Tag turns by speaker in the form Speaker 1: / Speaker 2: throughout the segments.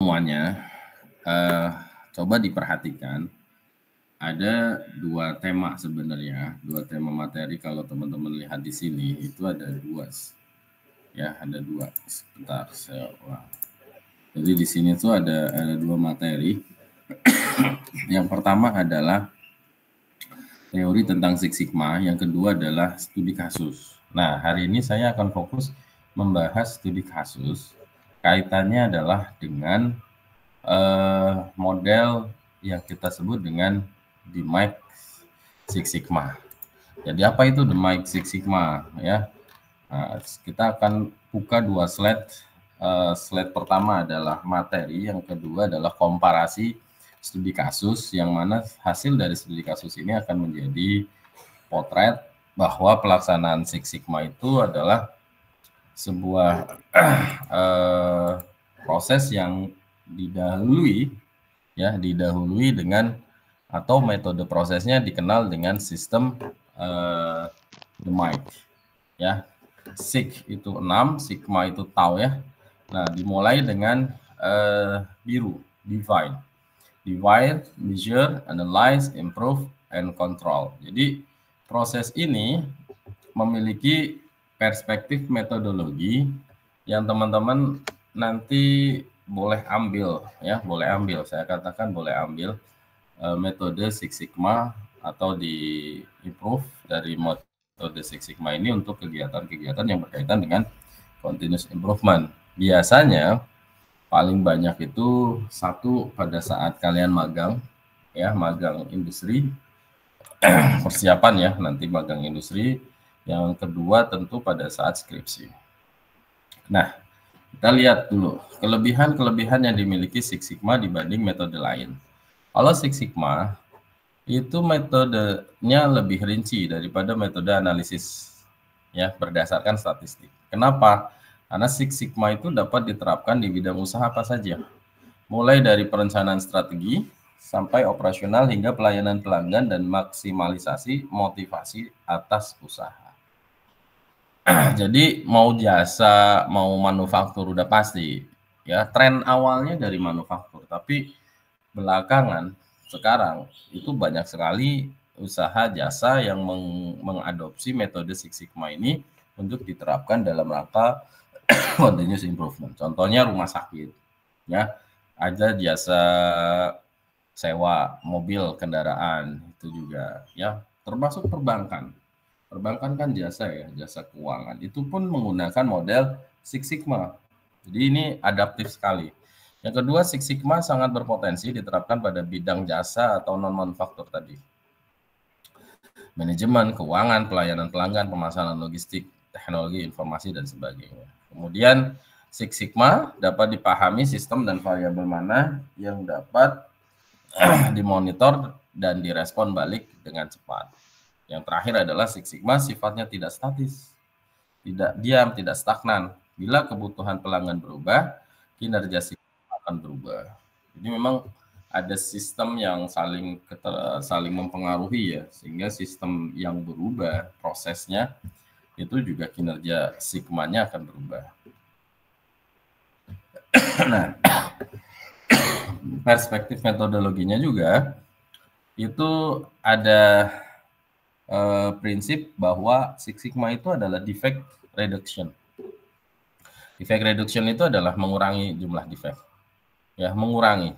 Speaker 1: semuanya, coba diperhatikan. Ada dua tema sebenarnya, dua tema materi. Kalau teman-teman lihat di sini itu ada dua, ya ada dua. Sebentar, jadi di sini tuh ada dua materi. Yang pertama adalah teori tentang Six Sigma, yang kedua adalah studi kasus. Nah, hari ini saya akan fokus membahas studi kasus. Kaitannya adalah dengan model yang kita sebut dengan DMAIC Six Sigma. Jadi apa itu DMAIC Six Sigma? Ya, nah, kita akan buka dua slide. Slide pertama adalah materi, yang kedua adalah komparasi studi kasus, yang mana hasil dari studi kasus ini akan menjadi potret bahwa pelaksanaan Six Sigma itu adalah sebuah proses yang didahului dengan atau metode prosesnya dikenal dengan sistem DMAIC, ya. Sig itu 6, sigma itu tau, ya. Nah, dimulai dengan biru, divide, measure, analyze, improve, and control. Jadi proses ini memiliki perspektif metodologi yang teman-teman nanti boleh ambil, ya, boleh ambil. Saya katakan boleh ambil metode Six Sigma atau di improve dari metode Six Sigma ini untuk kegiatan-kegiatan yang berkaitan dengan continuous improvement. Biasanya paling banyak itu satu pada saat kalian magang, ya, magang industri, persiapan ya nanti magang industri. Yang kedua tentu pada saat skripsi. Nah, kita lihat dulu kelebihan-kelebihan yang dimiliki Six Sigma dibanding metode lain. Kalau Six Sigma itu metodenya lebih rinci daripada metode analisis, ya, berdasarkan statistik. Kenapa? Karena Six Sigma itu dapat diterapkan di bidang usaha apa saja, mulai dari perencanaan strategi sampai operasional hingga pelayanan pelanggan dan maksimalisasi motivasi atas usaha. Jadi mau jasa, mau manufaktur udah pasti, ya, tren awalnya dari manufaktur, tapi belakangan sekarang itu banyak sekali usaha jasa yang mengadopsi metode Six Sigma ini untuk diterapkan dalam rangka continuous improvement. Contohnya rumah sakit, ya, ada jasa sewa mobil kendaraan itu juga, ya, termasuk perbankan. Perbankan kan jasa, ya, jasa keuangan. Itu pun menggunakan model Six Sigma. Jadi ini adaptif sekali. Yang kedua, Six Sigma sangat berpotensi diterapkan pada bidang jasa atau non-manufaktur tadi. Manajemen, keuangan, pelayanan pelanggan, pemasaran logistik, teknologi informasi, dan sebagainya. Kemudian, Six Sigma dapat dipahami sistem dan variabel mana yang dapat dimonitor dan direspon balik dengan cepat. Yang terakhir adalah Six Sigma sifatnya tidak statis, tidak diam, tidak stagnan. Bila kebutuhan pelanggan berubah, kinerja sistem akan berubah. Jadi memang ada sistem yang saling mempengaruhi, ya, sehingga sistem yang berubah prosesnya itu juga kinerja sigmanya akan berubah. Nah, perspektif metodologinya juga itu ada prinsip bahwa Six Sigma itu adalah defect reduction. Defect reduction itu adalah mengurangi jumlah defect, ya, mengurangi.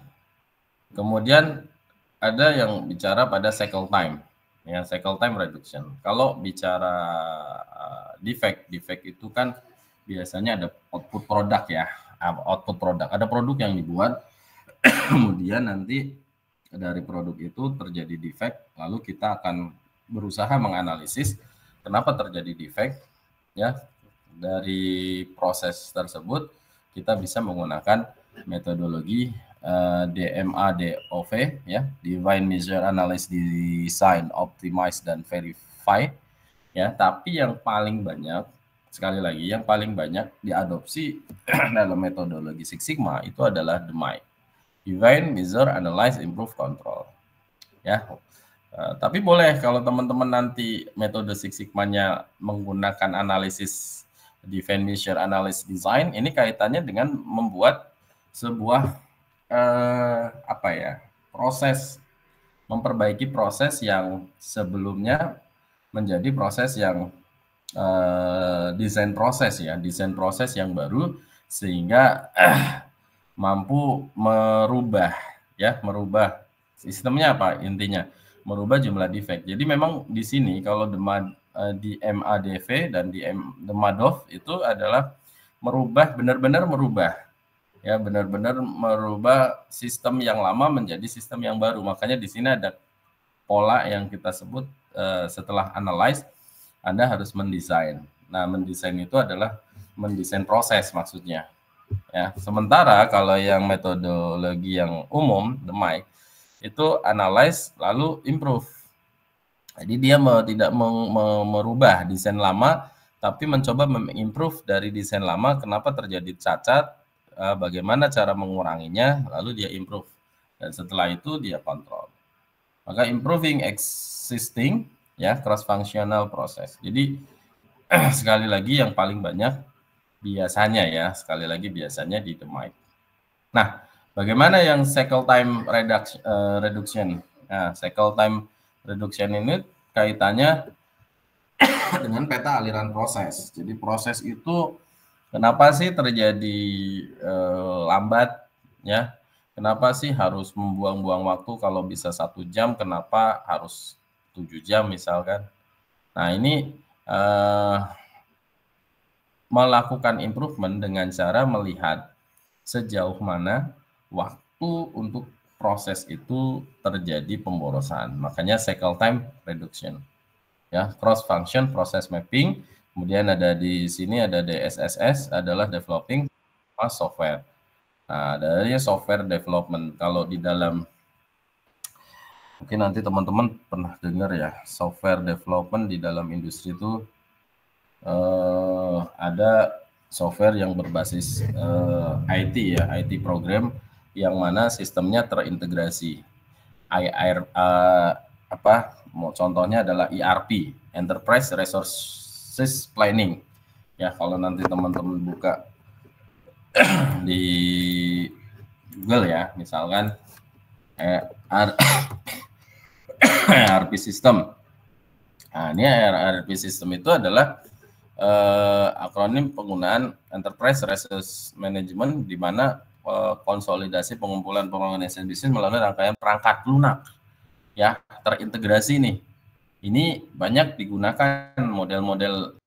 Speaker 1: Kemudian ada yang bicara pada cycle time, ya, cycle time reduction. Kalau bicara defect itu kan biasanya ada output produk, ya, output produk. Ada produk yang dibuat, kemudian nanti dari produk itu terjadi defect, lalu kita akan berusaha menganalisis kenapa terjadi defect, ya. Dari proses tersebut kita bisa menggunakan metodologi DMA-DOV, ya, Define, Measure, Analyze, Design, Optimize, dan Verify, ya. Tapi yang paling banyak, sekali lagi, yang paling banyak diadopsi dalam metodologi Six Sigma itu adalah DMAIC, Define, Measure, Analyze, Improve, Control, ya. Tapi boleh kalau teman-teman nanti metode Six Sigma-nya menggunakan analisis Define, Measure, Analyze, Design, ini kaitannya dengan membuat sebuah apa ya, memperbaiki proses yang sebelumnya menjadi proses yang desain proses yang baru, sehingga mampu merubah sistemnya, apa intinya merubah jumlah defect. Jadi memang di sini kalau di MADV dan di the MADOV itu adalah benar-benar merubah sistem yang lama menjadi sistem yang baru. Makanya di sini ada pola yang kita sebut setelah analyze, Anda harus mendesain. Nah, mendesain itu adalah mendesain proses maksudnya. Ya, sementara kalau yang metodologi yang umum, the MIC, itu analyze lalu improve. Jadi dia tidak merubah desain lama, tapi mencoba mengimprove dari desain lama, kenapa terjadi cacat, bagaimana cara menguranginya, lalu dia improve. Dan setelah itu dia kontrol. Maka improving existing, ya, cross-functional process. Jadi sekali lagi yang paling banyak biasanya di the MIC. Nah, bagaimana yang cycle time reduction? Nah, cycle time reduction ini kaitannya dengan peta aliran proses. Jadi proses itu kenapa sih terjadi lambat, ya? Kenapa sih harus membuang-buang waktu, kalau bisa 1 jam, kenapa harus 7 jam misalkan? Nah, ini melakukan improvement dengan cara melihat sejauh mana waktu untuk proses itu terjadi pemborosan. Makanya cycle time reduction. Ya, cross function process mapping. Kemudian ada di sini ada DSSS, adalah developing software. Nah, dari software development, kalau di dalam, mungkin nanti teman-teman pernah dengar ya, software development di dalam industri itu ada software yang berbasis IT ya, IT program yang mana sistemnya terintegrasi. Contohnya adalah ERP, Enterprise Resources Planning. Ya, kalau nanti teman-teman buka di Google ya, misalkan ERP system. Nah, ini ERP system itu adalah akronim penggunaan Enterprise Resource Management, di mana konsolidasi pengumpulan pengorganisasian bisnis melalui rangkaian perangkat lunak ya, terintegrasi nih. Ini banyak digunakan model-model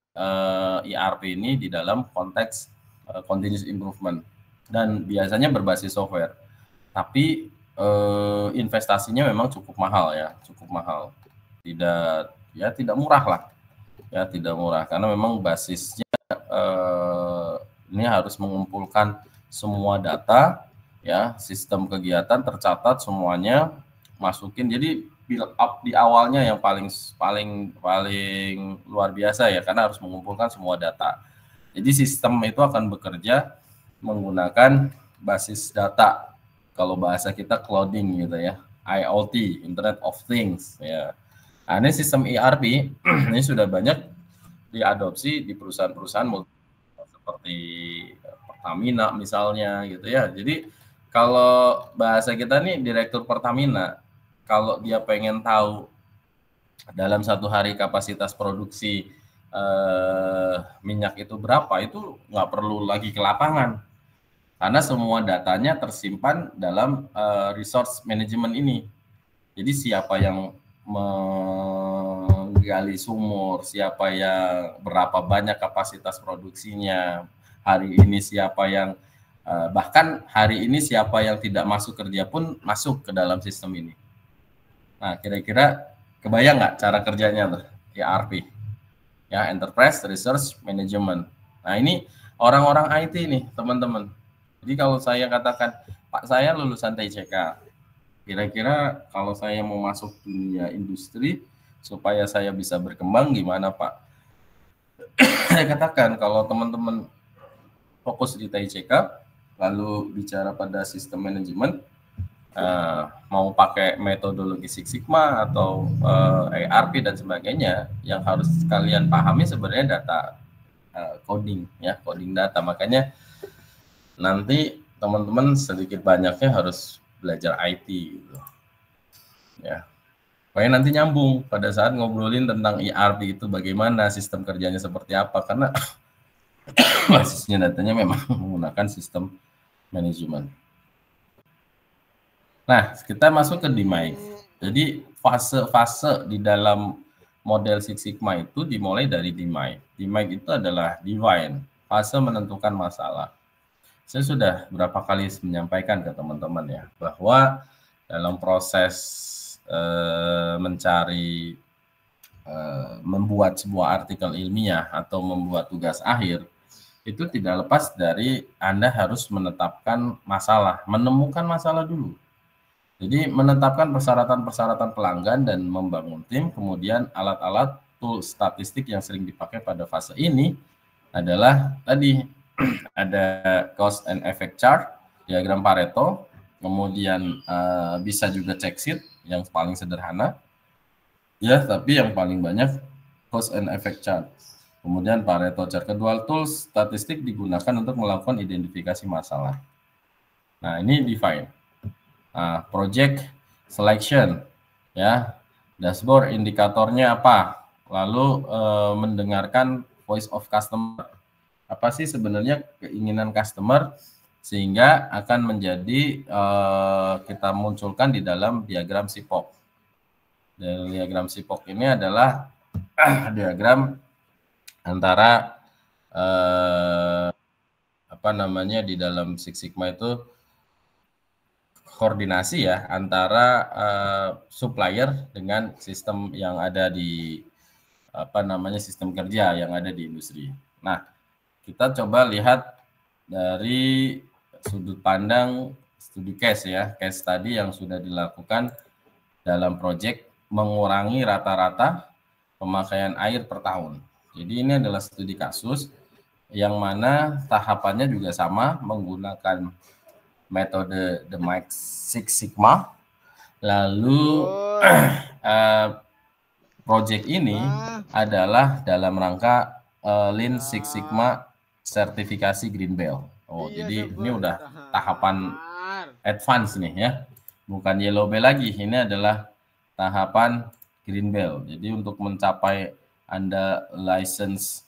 Speaker 1: ERP ini di dalam konteks continuous improvement, dan biasanya berbasis software. Tapi investasinya memang cukup mahal ya, tidak murah lah. Ya, tidak murah karena memang basisnya ini harus mengumpulkan semua data ya, sistem kegiatan tercatat semuanya, masukin. Jadi build up di awalnya yang paling luar biasa ya, karena harus mengumpulkan semua data. Jadi sistem itu akan bekerja menggunakan basis data, kalau bahasa kita clouding gitu ya, IoT, Internet of Things ya. Nah, ini sistem ERP ini sudah banyak diadopsi di perusahaan-perusahaan seperti Pertamina misalnya gitu ya. Jadi kalau bahasa kita nih, direktur Pertamina, kalau dia pengen tahu dalam 1 hari kapasitas produksi minyak itu berapa, itu nggak perlu lagi ke lapangan, karena semua datanya tersimpan dalam resource management ini. Jadi siapa yang menggali sumur, siapa yang berapa banyak kapasitas produksinya, hari ini siapa yang bahkan hari ini siapa yang tidak masuk kerja pun masuk ke dalam sistem ini. Nah, kira-kira kebayang nggak cara kerjanya tuh ERP ya, Enterprise Resource Management. Nah, ini orang-orang IT nih teman-teman. Jadi kalau saya katakan, Pak, saya lulusan TCK, kira-kira kalau saya mau masuk dunia industri supaya saya bisa berkembang gimana, Pak? Saya katakan, kalau teman-teman fokus di TCK lalu bicara pada sistem manajemen, mau pakai metodologi Six Sigma atau ERP dan sebagainya, yang harus kalian pahami sebenarnya data coding ya, coding data. Makanya nanti teman-teman sedikit banyaknya harus belajar IT gitu. Ya. Supaya nanti nyambung pada saat ngobrolin tentang ERP itu bagaimana, sistem kerjanya seperti apa, karena basisnya datanya memang menggunakan sistem manajemen. Nah, kita masuk ke DMAIC. Jadi fase-fase di dalam model Six Sigma itu dimulai dari DMAIC. DMAIC itu adalah define, fase menentukan masalah. Saya sudah berapa kali menyampaikan ke teman-teman ya, bahwa dalam proses mencari membuat sebuah artikel ilmiah atau membuat tugas akhir, itu tidak lepas dari Anda harus menetapkan masalah, menemukan masalah dulu. Jadi menetapkan persyaratan-persyaratan pelanggan dan membangun tim, kemudian alat-alat tool statistik yang sering dipakai pada fase ini adalah tadi ada cost and effect chart, diagram Pareto, kemudian bisa juga check sheet yang paling sederhana, ya, tapi yang paling banyak cost and effect chart. Kemudian Pareto chart. Kedua tools statistik digunakan untuk melakukan identifikasi masalah. Nah, ini define. Project selection, ya, dashboard indikatornya apa, lalu mendengarkan voice of customer, apa sih sebenarnya keinginan customer, sehingga akan menjadi kita munculkan di dalam diagram SIPOC. Dan diagram SIPOC ini adalah diagram antara di dalam Six Sigma itu koordinasi ya antara supplier dengan sistem yang ada di sistem kerja yang ada di industri. Nah, kita coba lihat dari sudut pandang studi case ya, case tadi yang sudah dilakukan dalam proyek mengurangi rata-rata pemakaian air per tahun. Jadi ini adalah studi kasus yang mana tahapannya juga sama, menggunakan metode DMAIC Six Sigma. Lalu project ini adalah dalam rangka Lean Six Sigma sertifikasi Green Belt. Jadi ini udah tahapan advance nih ya, bukan Yellow Belt lagi. Ini adalah tahapan Green Belt. Jadi untuk mencapai Anda license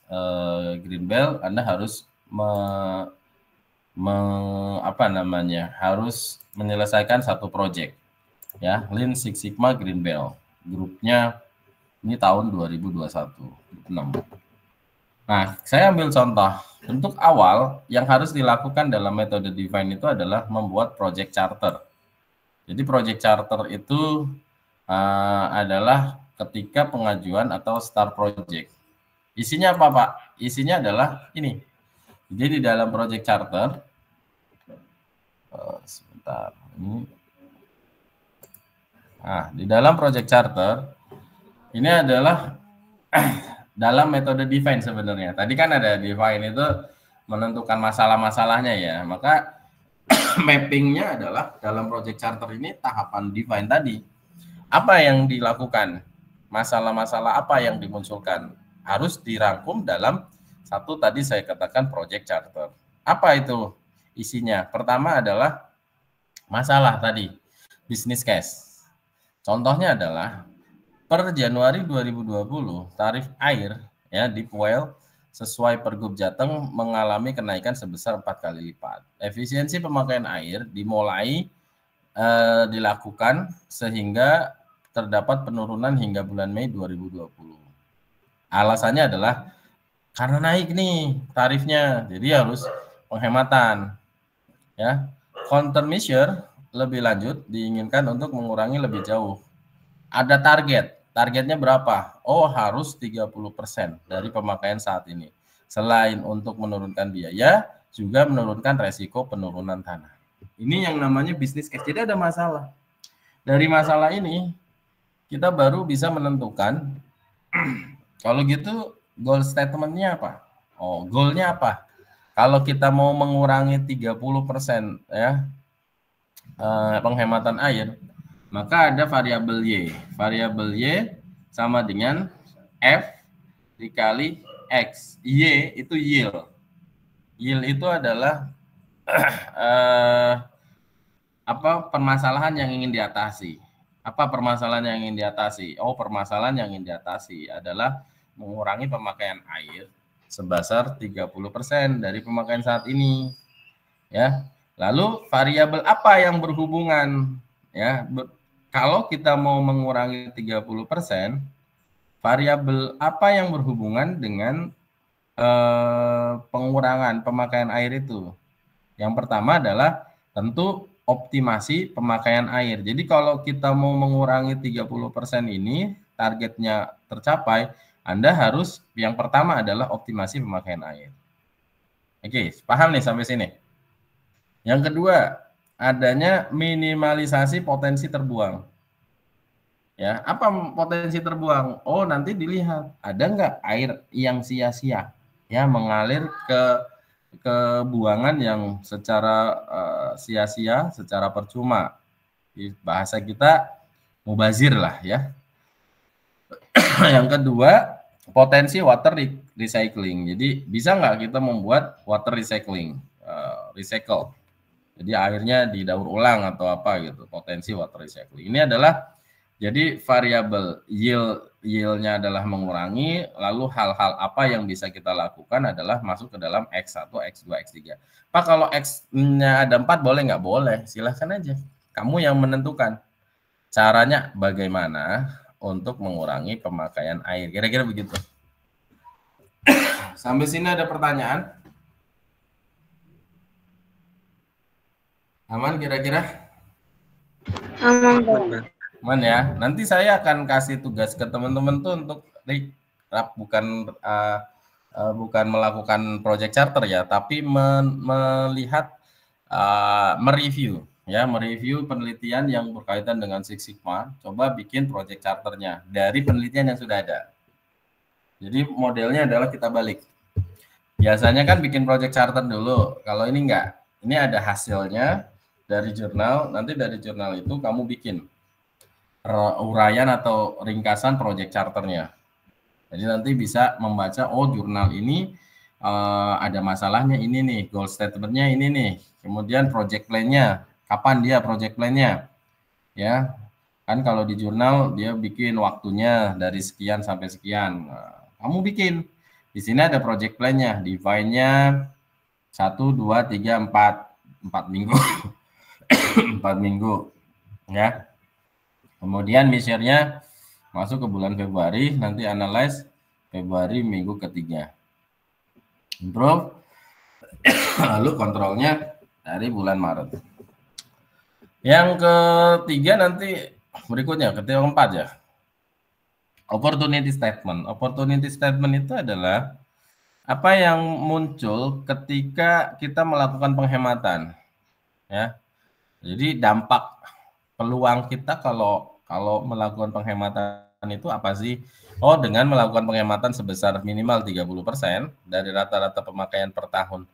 Speaker 1: Green Belt, Anda harus harus menyelesaikan satu project ya, Lean Six Sigma Green Belt. Grupnya ini tahun 2021 6. Nah, saya ambil contoh. Untuk awal yang harus dilakukan dalam metode define itu adalah membuat project charter. Jadi project charter itu adalah ketika pengajuan atau start project. Isinya apa, Pak? Isinya adalah ini. Jadi di dalam project charter, sebentar ini. Nah, di dalam project charter ini adalah dalam metode define sebenarnya. Tadi kan ada define itu menentukan masalah-masalahnya ya. Maka mappingnya adalah dalam project charter ini tahapan define tadi. Apa yang dilakukan? Masalah-masalah apa yang dimunculkan? Harus dirangkum dalam satu tadi saya katakan project charter. Apa itu isinya? Pertama adalah masalah tadi, business case. Contohnya adalah per Januari 2020 tarif air ya di Puel sesuai Pergub Jateng mengalami kenaikan sebesar 4 kali lipat. Efisiensi pemakaian air dimulai dilakukan sehingga terdapat penurunan hingga bulan Mei 2020. Alasannya adalah karena naik nih tarifnya, jadi harus penghematan. Ya, countermeasure lebih lanjut diinginkan untuk mengurangi lebih jauh. Ada targetnya berapa? Oh, harus 30% dari pemakaian saat ini. Selain untuk menurunkan biaya, juga menurunkan resiko penurunan tanah. Ini yang namanya bisnis case. Jadi ada masalah. Dari masalah ini, kita baru bisa menentukan, kalau gitu goal statement-nya apa? Oh, goal-nya apa? Kalau kita mau mengurangi 30% ya penghematan air, maka ada variabel Y. Variabel Y sama dengan F dikali X. Y itu yield. Yield itu adalah apa permasalahan yang ingin diatasi? Apa permasalahan yang ingin diatasi? Oh, permasalahan yang ingin diatasi adalah mengurangi pemakaian air sebesar 30% dari pemakaian saat ini. Ya. Lalu variabel apa yang berhubungan? Ya, kalau kita mau mengurangi 30%, variabel apa yang berhubungan dengan pengurangan pemakaian air itu? Yang pertama adalah tentu optimasi pemakaian air. Jadi kalau kita mau mengurangi 30% ini, targetnya tercapai, Anda harus yang pertama adalah optimasi pemakaian air. Oke, paham nih sampai sini? Yang kedua, adanya minimalisasi potensi terbuang. Ya, apa potensi terbuang? Oh, nanti dilihat ada nggak air yang sia-sia, ya mengalir ke buangan yang secara sia-sia, secara percuma. Di bahasa kita mubazir lah ya. Yang kedua, potensi water recycling. Jadi bisa nggak kita membuat water recycling, recycle. Jadi airnya didaur ulang atau apa gitu, potensi water recycling. Ini adalah jadi variabel yield-nya adalah mengurangi, lalu hal-hal apa yang bisa kita lakukan adalah masuk ke dalam X1, X2, X3. Pak, kalau X-nya ada 4 boleh nggak? Boleh, silahkan aja. Kamu yang menentukan. Caranya bagaimana untuk mengurangi pemakaian air. Kira-kira begitu. Sampai sini ada pertanyaan? Aman kira-kira?
Speaker 2: Aman.
Speaker 1: Aman ya. Nanti saya akan kasih tugas ke teman-teman tuh untuk bukan melakukan project charter ya, tapi melihat mereview penelitian yang berkaitan dengan Six Sigma. Coba bikin project charternya dari penelitian yang sudah ada. Jadi modelnya adalah kita balik. Biasanya kan bikin project charter dulu. Kalau ini enggak, ini ada hasilnya dari jurnal. Nanti dari jurnal itu kamu bikin uraian atau ringkasan project charternya. Jadi nanti bisa membaca, oh jurnal ini ada masalahnya ini nih, goal statementnya ini nih, kemudian project plan-nya, kapan dia project plan-nya, ya kan kalau di jurnal dia bikin waktunya dari sekian sampai sekian, kamu bikin di sini ada project plan-nya, define-nya 1, 2, 3, 4 minggu, 4 minggu, ya. Kemudian measure-nya masuk ke bulan Februari, nanti analyze Februari minggu ketiga. Improve, lalu kontrolnya dari bulan Maret. Yang ketiga nanti berikutnya, ketiga keempat ya. Opportunity statement. Opportunity statement itu adalah apa yang muncul ketika kita melakukan penghematan. Ya. Jadi dampak peluang kita kalau melakukan penghematan itu apa sih? Oh, dengan melakukan penghematan sebesar minimal 30% dari rata-rata pemakaian per tahun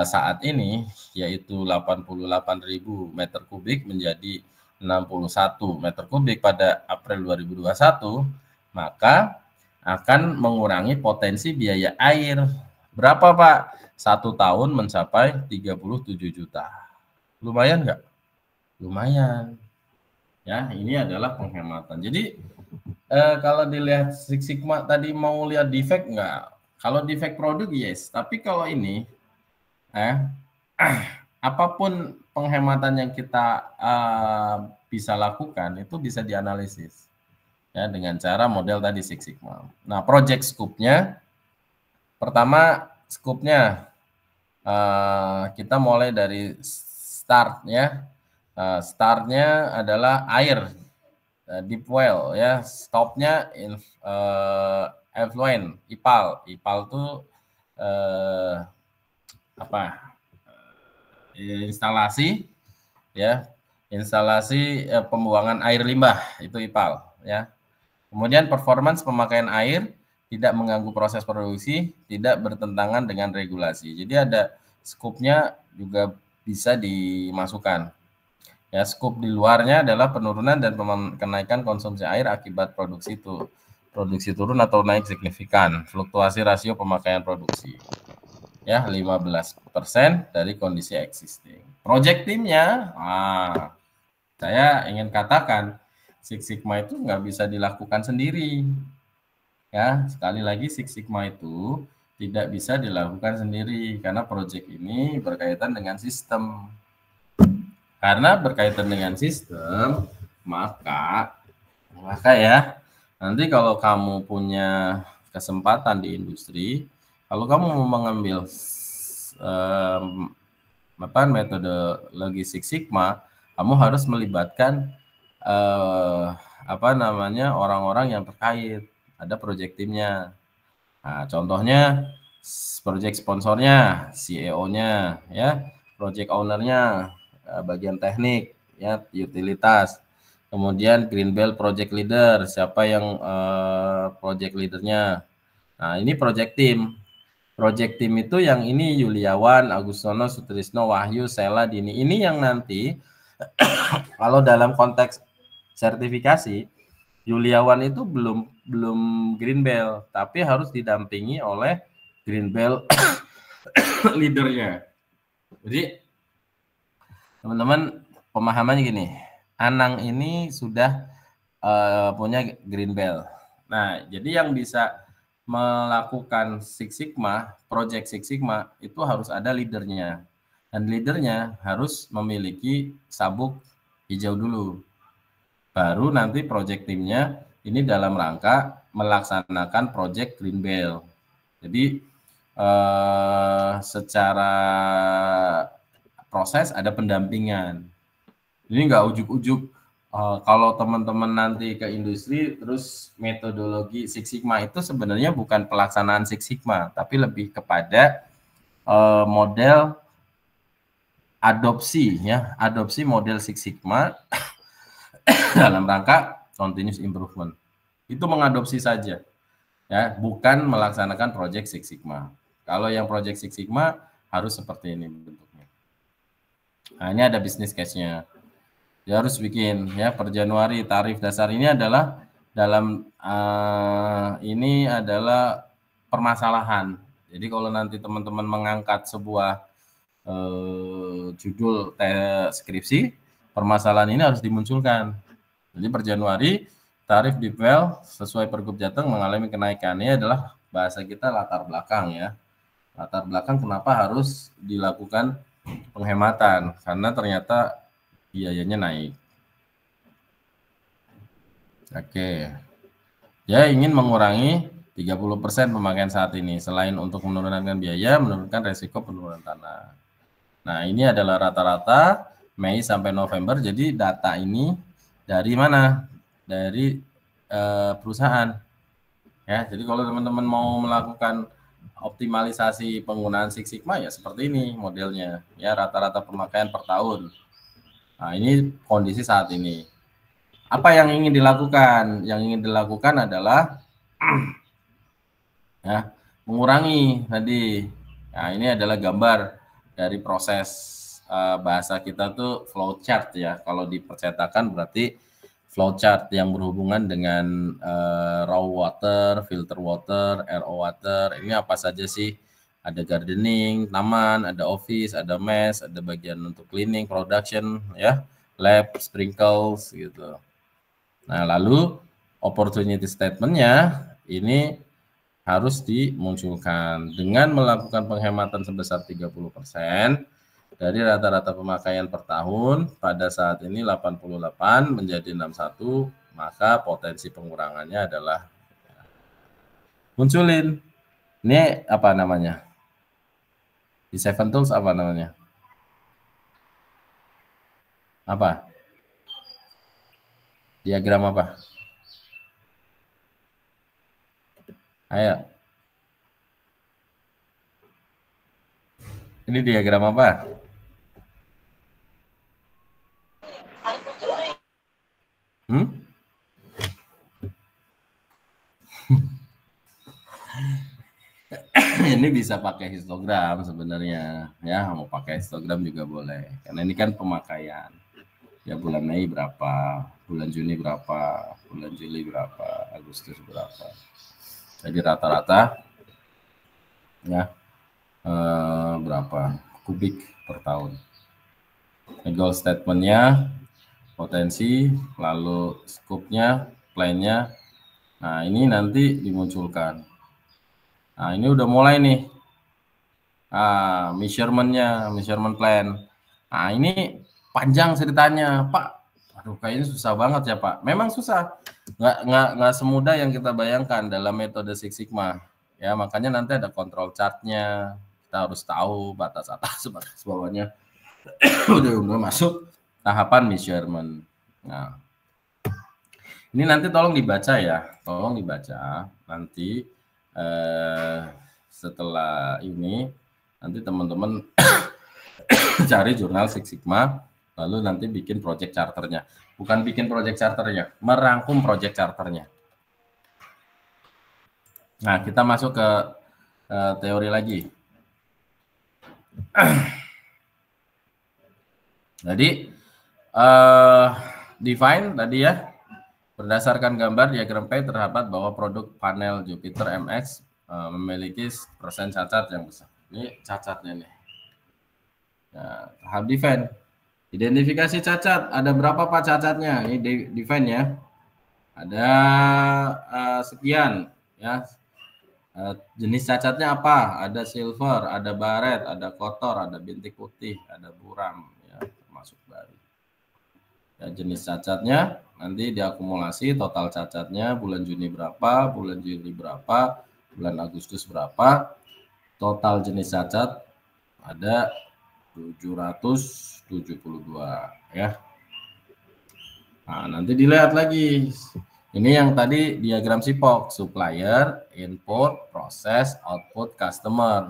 Speaker 1: saat ini, yaitu 88.000 meter kubik menjadi 61 meter kubik pada April 2021, maka akan mengurangi potensi biaya air. Berapa, Pak? 1 tahun mencapai 37 juta. Lumayan nggak? Lumayan. Ya, ini adalah penghematan. Jadi kalau dilihat Six Sigma tadi mau lihat defect enggak? Kalau defect produk yes, tapi kalau ini apapun penghematan yang kita bisa lakukan itu bisa dianalisis ya dengan cara model tadi Six Sigma. Nah, project scope-nya pertama scope-nya kita mulai dari start ya. Startnya adalah air, deep well ya, stopnya effluent, IPAL itu instalasi ya, instalasi pembuangan air limbah itu IPAL ya. Kemudian performance pemakaian air tidak mengganggu proses produksi, tidak bertentangan dengan regulasi. Jadi ada scope-nya juga bisa dimasukkan. Ya, scope di luarnya adalah penurunan dan kenaikan konsumsi air akibat produksi turun atau naik signifikan, fluktuasi rasio pemakaian produksi. ya 15% dari kondisi existing. Project timnya, saya ingin katakan Six Sigma itu nggak bisa dilakukan sendiri. Ya, sekali lagi Six Sigma itu tidak bisa dilakukan sendiri karena project ini berkaitan dengan sistem. Karena berkaitan dengan sistem, maka ya nanti kalau kamu punya kesempatan di industri, kalau kamu mau mengambil metodologi Six Sigma, kamu harus melibatkan orang-orang yang terkait, ada project timnya. Nah, contohnya project sponsornya, CEO-nya, ya, project owner-nya, bagian teknik, ya, utilitas. Kemudian Green Belt project leader, siapa yang project leadernya. Nah, ini project team. Project team itu yang ini Yuliawan, Agustono, Sutrisno, Wahyu, Sela, Dini. Ini yang nanti kalau dalam konteks sertifikasi, Yuliawan itu belum Green Belt, tapi harus didampingi oleh Green Belt leadernya. Jadi teman-teman pemahamannya gini, Anang ini sudah punya Green Belt. Nah, jadi yang bisa melakukan Six Sigma, Project Six Sigma itu harus ada leadernya. Dan leadernya harus memiliki sabuk hijau dulu. Baru nanti project timnya ini dalam rangka melaksanakan project Green Belt. Jadi secara proses ada pendampingan. Ini nggak ujuk-ujuk. Kalau teman-teman nanti ke industri, terus metodologi Six Sigma itu sebenarnya bukan pelaksanaan Six Sigma, tapi lebih kepada model adopsi model Six Sigma dalam rangka continuous improvement. Itu mengadopsi saja, ya, bukan melaksanakan project Six Sigma. Kalau yang project Six Sigma harus seperti ini bentuknya. Nah, ini ada business case-nya. Dia harus bikin, ya, per Januari tarif dasar ini adalah dalam ini adalah permasalahan. Jadi kalau nanti teman-teman mengangkat sebuah judul skripsi, permasalahan ini harus dimunculkan. Jadi per Januari tarif di PL sesuai Pergub Jateng mengalami kenaikan. Ini adalah bahasa kita latar belakang, ya. Latar belakang kenapa harus dilakukan penghematan, karena ternyata biayanya naik. Oke. Dia ingin mengurangi 30% pemakaian saat ini. Selain untuk menurunkan biaya, menurunkan resiko penurunan tanah. Nah, ini adalah rata-rata Mei sampai November. Jadi data ini dari mana? Dari perusahaan. Ya, jadi kalau teman-teman mau melakukan optimalisasi penggunaan Six Sigma, ya seperti ini modelnya. Ya, rata-rata pemakaian per tahun. Nah, ini kondisi saat ini. Apa yang ingin dilakukan? Yang ingin dilakukan adalah ya, mengurangi tadi. Nah, ini adalah gambar dari proses bahasa kita tuh flowchart, ya. Kalau di percetakan berarti flowchart yang berhubungan dengan raw water, filter water, RO water. Ini apa saja sih? Ada gardening, taman, ada office, ada mess, ada bagian untuk cleaning, production, ya, lab, sprinkles, gitu. Nah, lalu opportunity statement-nya ini harus dimunculkan dengan melakukan penghematan sebesar 30% dari rata-rata pemakaian per tahun pada saat ini 88 menjadi 61, maka potensi pengurangannya adalah munculin. Ini apa namanya? Di Seven Tools apa namanya? Apa? Diagram apa? Ayo. Ini diagram apa? Ini bisa pakai histogram sebenarnya, ya. Mau pakai histogram juga boleh, karena ini kan pemakaian. Ya, bulan Mei berapa, bulan Juni berapa, bulan Juli berapa, Agustus berapa. Jadi rata-rata, ya, berapa kubik per tahun. Legal statement-nya, potensi, lalu scope-nya, plan-nya. Nah, ini nanti dimunculkan. Nah, ini udah mulai nih. Measurement-nya, measurement plan. Nah, ini panjang ceritanya, Pak. Aduh, kayaknya susah banget ya, Pak. Memang susah. Nggak semudah yang kita bayangkan dalam metode Six Sigma. Ya, makanya nanti ada control chart-nya. Kita harus tahu batas atas, batas bawahnya. udah masuk tahapan measurement. Nah, ini nanti tolong dibaca ya, tolong dibaca. Nanti setelah ini, nanti teman-teman cari jurnal Six Sigma, lalu nanti bikin project charternya. Bukan bikin project charternya, merangkum project charternya. Nah, kita masuk ke teori lagi. Jadi, define tadi ya, berdasarkan gambar diagram P terdapat bahwa produk panel Jupiter MX memiliki persen cacat yang besar. Ini cacatnya nih. Nah, tahap define. Identifikasi cacat. Ada berapa Pak cacatnya? Ini define ya. Ada sekian ya. Jenis cacatnya apa? Ada silver, ada baret, ada kotor, ada bintik putih, ada buram ya, termasuk baru. Ya, jenis cacatnya nanti diakumulasi total cacatnya bulan Juni berapa, bulan Juli berapa, bulan Agustus berapa. Total jenis cacat ada 772 ya. Nah, nanti dilihat lagi. Ini yang tadi diagram SIPOK, supplier, input, proses, output, customer.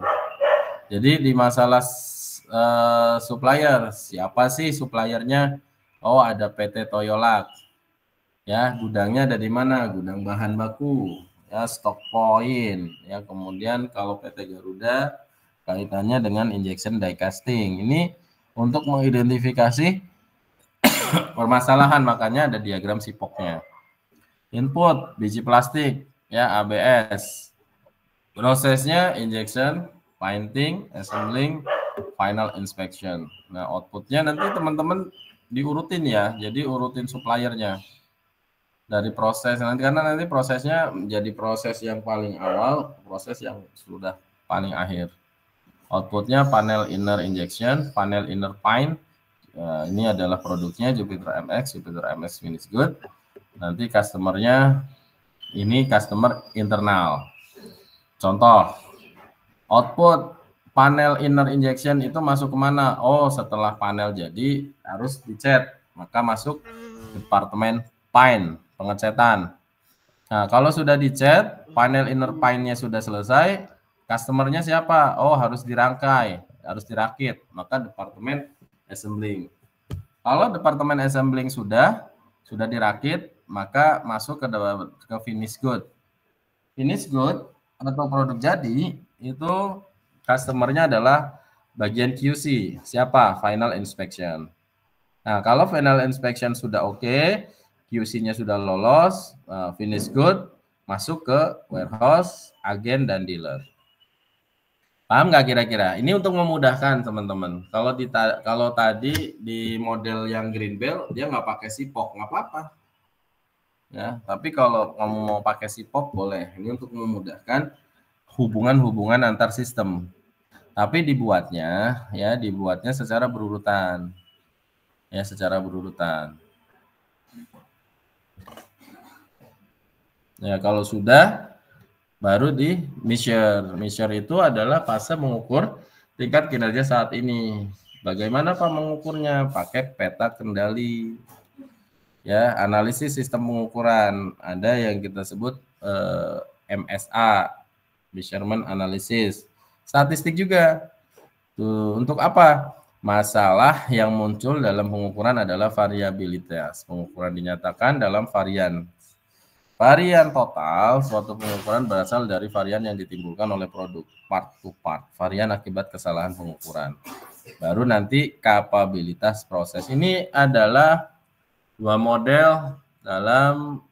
Speaker 1: Jadi di masalah supplier, siapa sih suppliernya? Oh, ada PT Toyolak. Ya, gudangnya ada di mana? Gudang bahan baku. Ya, stock point. Ya, kemudian kalau PT Garuda kaitannya dengan injection die casting. Ini untuk mengidentifikasi permasalahan, makanya ada diagram SIPOK-nya. Input biji plastik ya, ABS. Prosesnya injection, painting, assembling, final inspection. Nah, outputnya nanti teman-teman diurutin ya. Jadi urutin suppliernya dari proses nanti, karena nanti prosesnya menjadi proses yang paling awal, proses yang sudah paling akhir. Outputnya panel inner injection, panel inner paint. Ini adalah produknya Jupiter MX, Jupiter MX finished good. Nanti customernya ini customer internal. Contoh, output panel inner injection itu masuk kemana? Oh, setelah panel jadi harus dicat, maka masuk departemen paint, pengecatan. Nah, kalau sudah dicat, panel inner paint-nya sudah selesai, customernya siapa? Oh, harus dirangkai, harus dirakit, maka departemen assembling. Kalau departemen assembling sudah dirakit, maka masuk ke finish good. Finish good atau produk jadi itu customernya adalah bagian QC. Siapa? Final inspection. Nah, kalau final inspection sudah oke, QC-nya sudah lolos, finish good, masuk ke warehouse, agen, dan dealer. Paham nggak kira-kira? Ini untuk memudahkan teman-teman. Kalau tadi di model yang green belt dia nggak pakai SIPOK, nggak apa-apa. Ya, tapi kalau kamu mau pakai SIPOK boleh. Ini untuk memudahkan hubungan-hubungan antar sistem. Tapi dibuatnya secara berurutan. Ya, secara berurutan. Ya, kalau sudah baru di measure. Measure itu adalah fase mengukur tingkat kinerja saat ini. Bagaimana Pak mengukurnya? Pakai peta kendali. Ya, analisis sistem pengukuran. Ada yang kita sebut MSA, measurement analysis. Statistik juga. Tuh, untuk apa? Masalah yang muncul dalam pengukuran adalah variabilitas. Pengukuran dinyatakan dalam varian. Varian total suatu pengukuran berasal dari varian yang ditimbulkan oleh produk, part to part. Varian akibat kesalahan pengukuran. Baru nanti kapabilitas proses. Ini adalah dua model dalam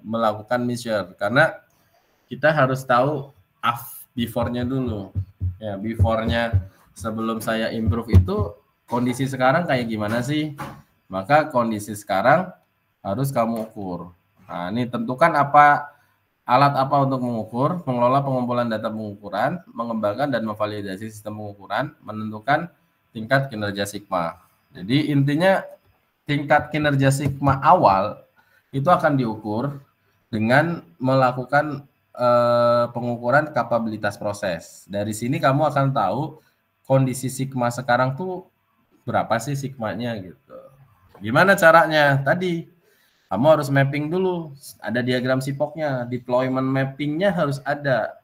Speaker 1: melakukan measure, karena kita harus tahu before-nya dulu. Ya, before-nya sebelum saya improve itu kondisi sekarang kayak gimana sih? Maka kondisi sekarang harus kamu ukur. Nah, ini tentukan alat apa untuk mengukur, mengelola pengumpulan data pengukuran, mengembangkan dan memvalidasi sistem pengukuran, menentukan tingkat kinerja sigma. Jadi intinya tingkat kinerja sigma awal itu akan diukur dengan melakukan pengukuran kapabilitas proses. Dari sini kamu akan tahu kondisi sigma sekarang tuh berapa sih sigmanya gitu. Gimana caranya? Tadi kamu harus mapping dulu. Ada diagram SIPOK-nya, deployment mapping-nya harus ada.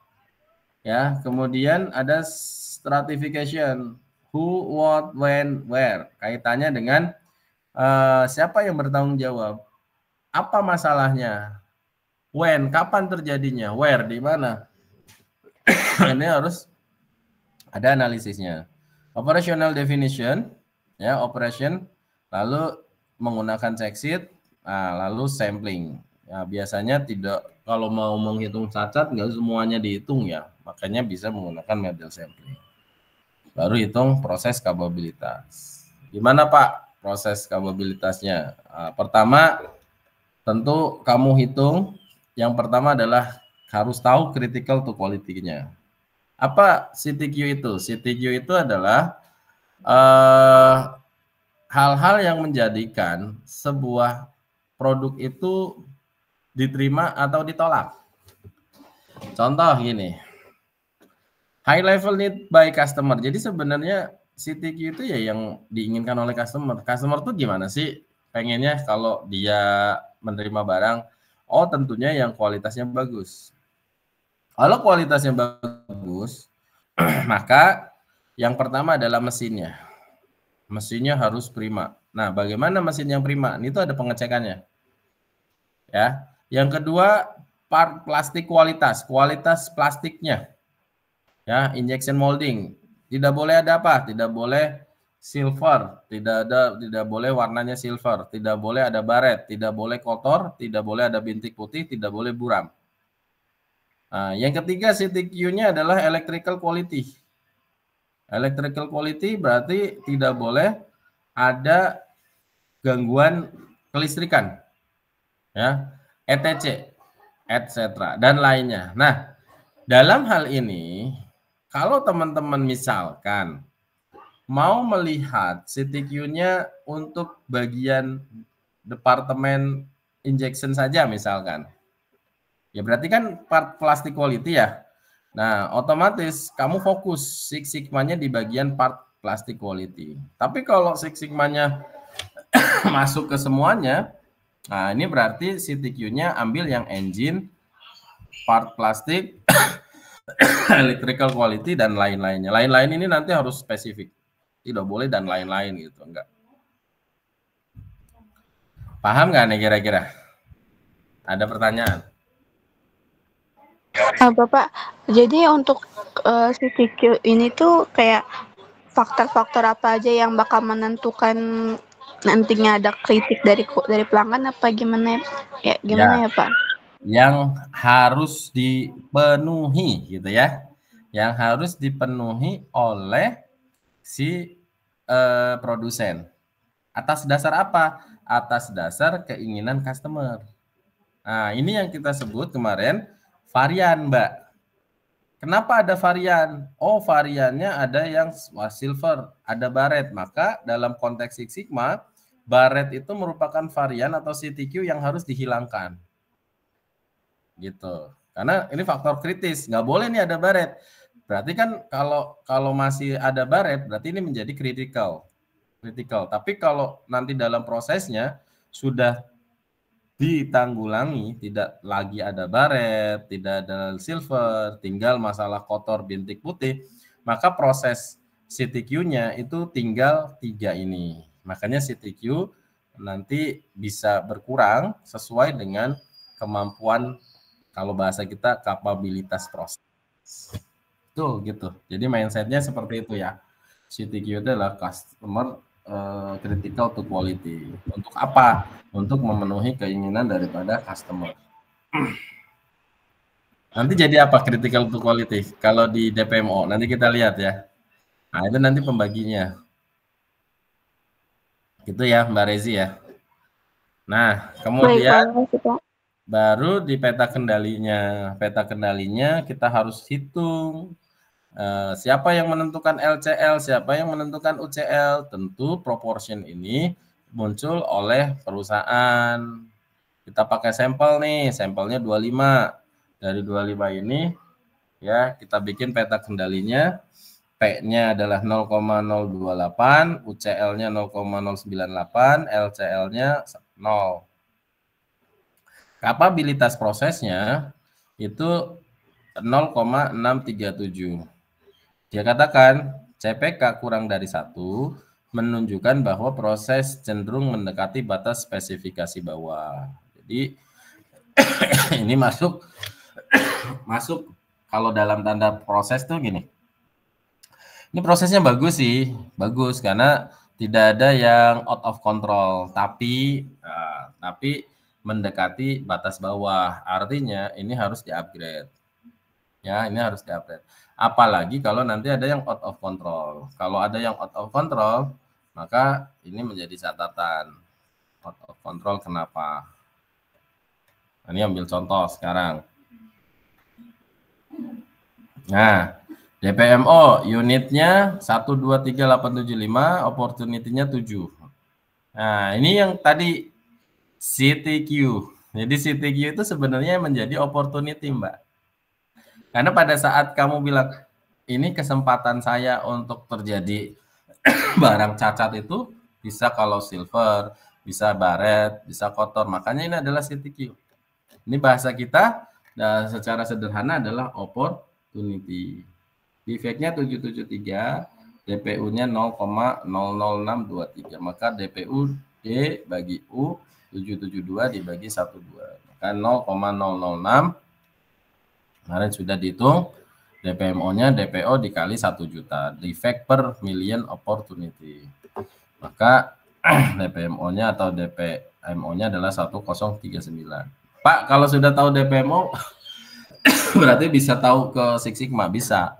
Speaker 1: Ya, kemudian ada stratification, who, what, when, where. Kaitannya dengan siapa yang bertanggung jawab, apa masalahnya, when, kapan terjadinya, where, di mana. Ini harus ada analisisnya. Operational definition, ya, operation, lalu menggunakan check sheet, nah, lalu sampling. Ya, biasanya tidak, kalau mau menghitung cacat nggak semuanya dihitung ya, makanya bisa menggunakan model sampling. Baru hitung proses kapabilitas. Gimana Pak proses kapabilitasnya? Nah, pertama tentu kamu hitung, yang pertama adalah harus tahu critical to quality-nya. Apa CTQ itu? CTQ itu adalah hal-hal yang menjadikan sebuah produk itu diterima atau ditolak. Contoh gini, high level need by customer. Jadi sebenarnya CTQ itu ya yang diinginkan oleh customer. Customer tuh gimana sih? Pengennya kalau dia menerima barang, oh tentunya yang kualitasnya bagus. Kalau kualitasnya bagus, maka yang pertama adalah mesinnya. Mesinnya harus prima. Nah, bagaimana mesin yang prima? Ini tuh ada pengecekannya. Ya. Yang kedua, part plastik kualitas plastiknya. Ya, injection molding. Tidak boleh ada apa? Tidak boleh silver, tidak boleh warnanya silver, tidak boleh ada baret, tidak boleh kotor, tidak boleh ada bintik putih, tidak boleh buram. Nah, yang ketiga CTQ-nya adalah electrical quality. Electrical quality berarti tidak boleh ada gangguan kelistrikan, ya, etc., etc., dan lainnya. Nah, dalam hal ini, kalau teman-teman misalkan mau melihat CTQ-nya untuk bagian departemen injection saja misalkan, ya berarti kan part plastic quality ya. Nah, otomatis kamu fokus Six Sigma-nya di bagian part plastic quality. Tapi kalau Six Sigma-nya masuk ke semuanya, nah ini berarti CTQ-nya ambil yang engine, part plastik, electrical quality, dan lain-lainnya. Lain-lain ini nanti harus spesifik. Tidak boleh dan lain-lain gitu, enggak. Paham nggak nih kira-kira? Ada pertanyaan?
Speaker 2: Bapak, jadi untuk CTQ ini tuh kayak faktor-faktor apa aja yang bakal menentukan nantinya ada kritik dari pelanggan apa gimana ya? Gimana ya Pak?
Speaker 1: Yang harus dipenuhi gitu ya. Yang harus dipenuhi oleh si produsen. Atas dasar apa? Atas dasar keinginan customer. Nah, ini yang kita sebut kemarin varian, Mbak. Kenapa ada varian? Oh, variannya ada yang silver, ada baret. Maka dalam konteks Six Sigma, baret itu merupakan varian atau CTQ yang harus dihilangkan. Gitu. Karena ini faktor kritis, nggak boleh nih ada baret. Berarti kan kalau masih ada baret, berarti ini menjadi critical. Tapi kalau nanti dalam prosesnya sudah ditanggulangi, tidak lagi ada baret, tidak ada silver, tinggal masalah kotor bintik putih, maka proses CTQ-nya itu tinggal 3 ini. Makanya CTQ nanti bisa berkurang sesuai dengan kemampuan, kalau bahasa kita kapabilitas proses. Tuh gitu. Jadi mindsetnya seperti itu ya. CTQ itu adalah customer critical to quality. Untuk apa? Untuk memenuhi keinginan daripada customer. Nanti jadi apa critical to quality kalau di DPMO? Nanti kita lihat ya. Nah, itu nanti pembaginya. Gitu ya, Mbak Rezi ya. Nah, kemudian baru di peta kendalinya. Peta kendalinya kita harus hitung siapa yang menentukan LCL, siapa yang menentukan UCL. Tentu proportion ini muncul oleh perusahaan. Kita pakai sampel nih, sampelnya 25. Dari 25 ini ya kita bikin peta kendalinya. P-nya adalah 0,028, UCL-nya 0,098, LCL-nya 0. Kapabilitas prosesnya itu 0,637. Dia katakan CPK kurang dari 1 menunjukkan bahwa proses cenderung mendekati batas spesifikasi bawah. Jadi ini masuk kalau dalam tanda proses tuh gini. Ini prosesnya bagus sih, bagus karena tidak ada yang out of control, tapi mendekati batas bawah. Artinya ini harus di-upgrade. Ya, ini harus di-upgrade. Apalagi kalau nanti ada yang out of control. Kalau ada yang out of control, maka ini menjadi catatan. Out of control kenapa? Ini ambil contoh sekarang. Nah, DPMO unitnya 123.875, opportunity-nya 7. Nah, ini yang tadi CTQ. Jadi CTQ itu sebenarnya menjadi opportunity, Mbak. Karena pada saat kamu bilang, ini kesempatan saya untuk terjadi barang cacat itu, bisa kalau silver, bisa baret, bisa kotor. Makanya ini adalah CTQ. Ini bahasa kita secara sederhana adalah opportunity. Defeknya 773, DPU-nya 0,00623. Maka DPU D bagi U 772 dibagi 12. Maka 0,006. Kemarin sudah dihitung. DPMO-nya DPO dikali 1 juta. Defect per million opportunity. Maka DPMO-nya atau DPMO-nya adalah 1039. Pak, kalau sudah tahu DPMO berarti bisa tahu ke Six Sigma, bisa.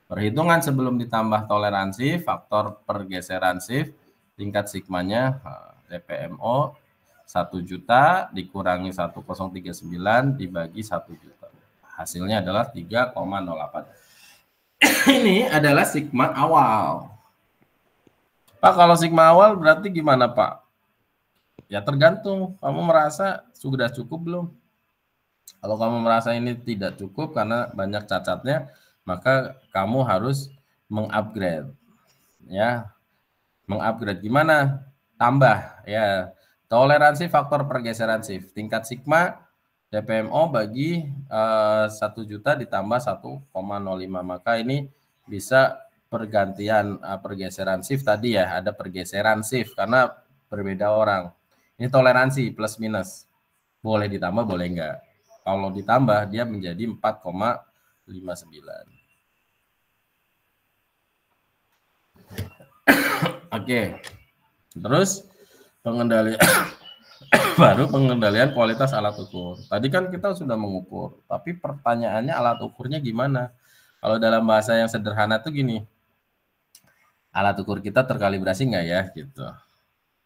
Speaker 1: Perhitungan sebelum ditambah toleransi, faktor pergeseran shift, tingkat sigmanya DPMO 1 juta dikurangi 1039 dibagi 1 juta. Hasilnya adalah 3,08. Ini adalah sigma awal. Pak, kalau sigma awal berarti gimana, Pak? Ya tergantung, kamu merasa sudah cukup belum? Kalau kamu merasa ini tidak cukup karena banyak cacatnya, maka kamu harus mengupgrade. Ya. Mengupgrade gimana? Tambah ya. Toleransi faktor pergeseran shift. Tingkat sigma DPMO bagi 1 juta ditambah 1,05. Maka ini bisa pergantian pergeseran shift tadi ya. Ada pergeseran shift karena berbeda orang. Ini toleransi plus minus. Boleh ditambah, boleh enggak. Kalau ditambah dia menjadi 4,59. Oke. Terus pengendalian baru pengendalian kualitas alat ukur. Tadi kan kita sudah mengukur, tapi pertanyaannya alat ukurnya gimana? Kalau dalam bahasa yang sederhana tuh gini. Alat ukur kita terkalibrasi enggak ya gitu.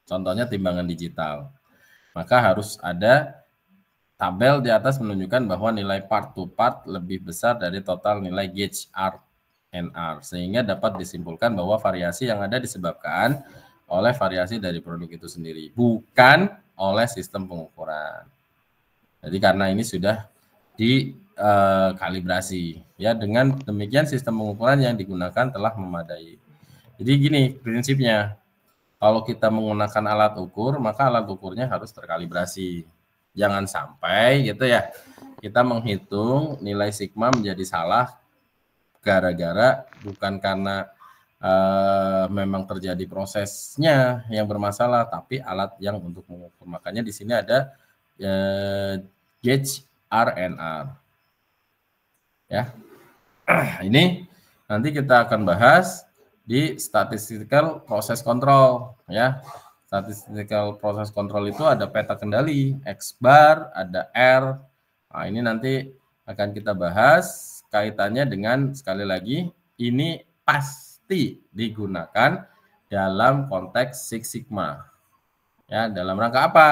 Speaker 1: Contohnya timbangan digital. Maka harus ada tabel di atas menunjukkan bahwa nilai part to part lebih besar dari total nilai gauge R and R, sehingga dapat disimpulkan bahwa variasi yang ada disebabkan oleh variasi dari produk itu sendiri, bukan oleh sistem pengukuran. Jadi karena ini sudah dikalibrasi, ya dengan demikian sistem pengukuran yang digunakan telah memadai. Jadi gini prinsipnya, kalau kita menggunakan alat ukur, maka alat ukurnya harus terkalibrasi. Jangan sampai gitu ya, kita menghitung nilai sigma menjadi salah gara-gara bukan karena memang terjadi prosesnya yang bermasalah, tapi alat yang untuk mengukur. Makanya di sini ada gauge R and R. Ya, ini nanti kita akan bahas di statistical process control. Ya, statistical process control itu ada peta kendali, X bar, ada R. Nah, ini nanti akan kita bahas kaitannya dengan, sekali lagi, ini pasti digunakan dalam konteks Six Sigma. Ya, dalam rangka apa?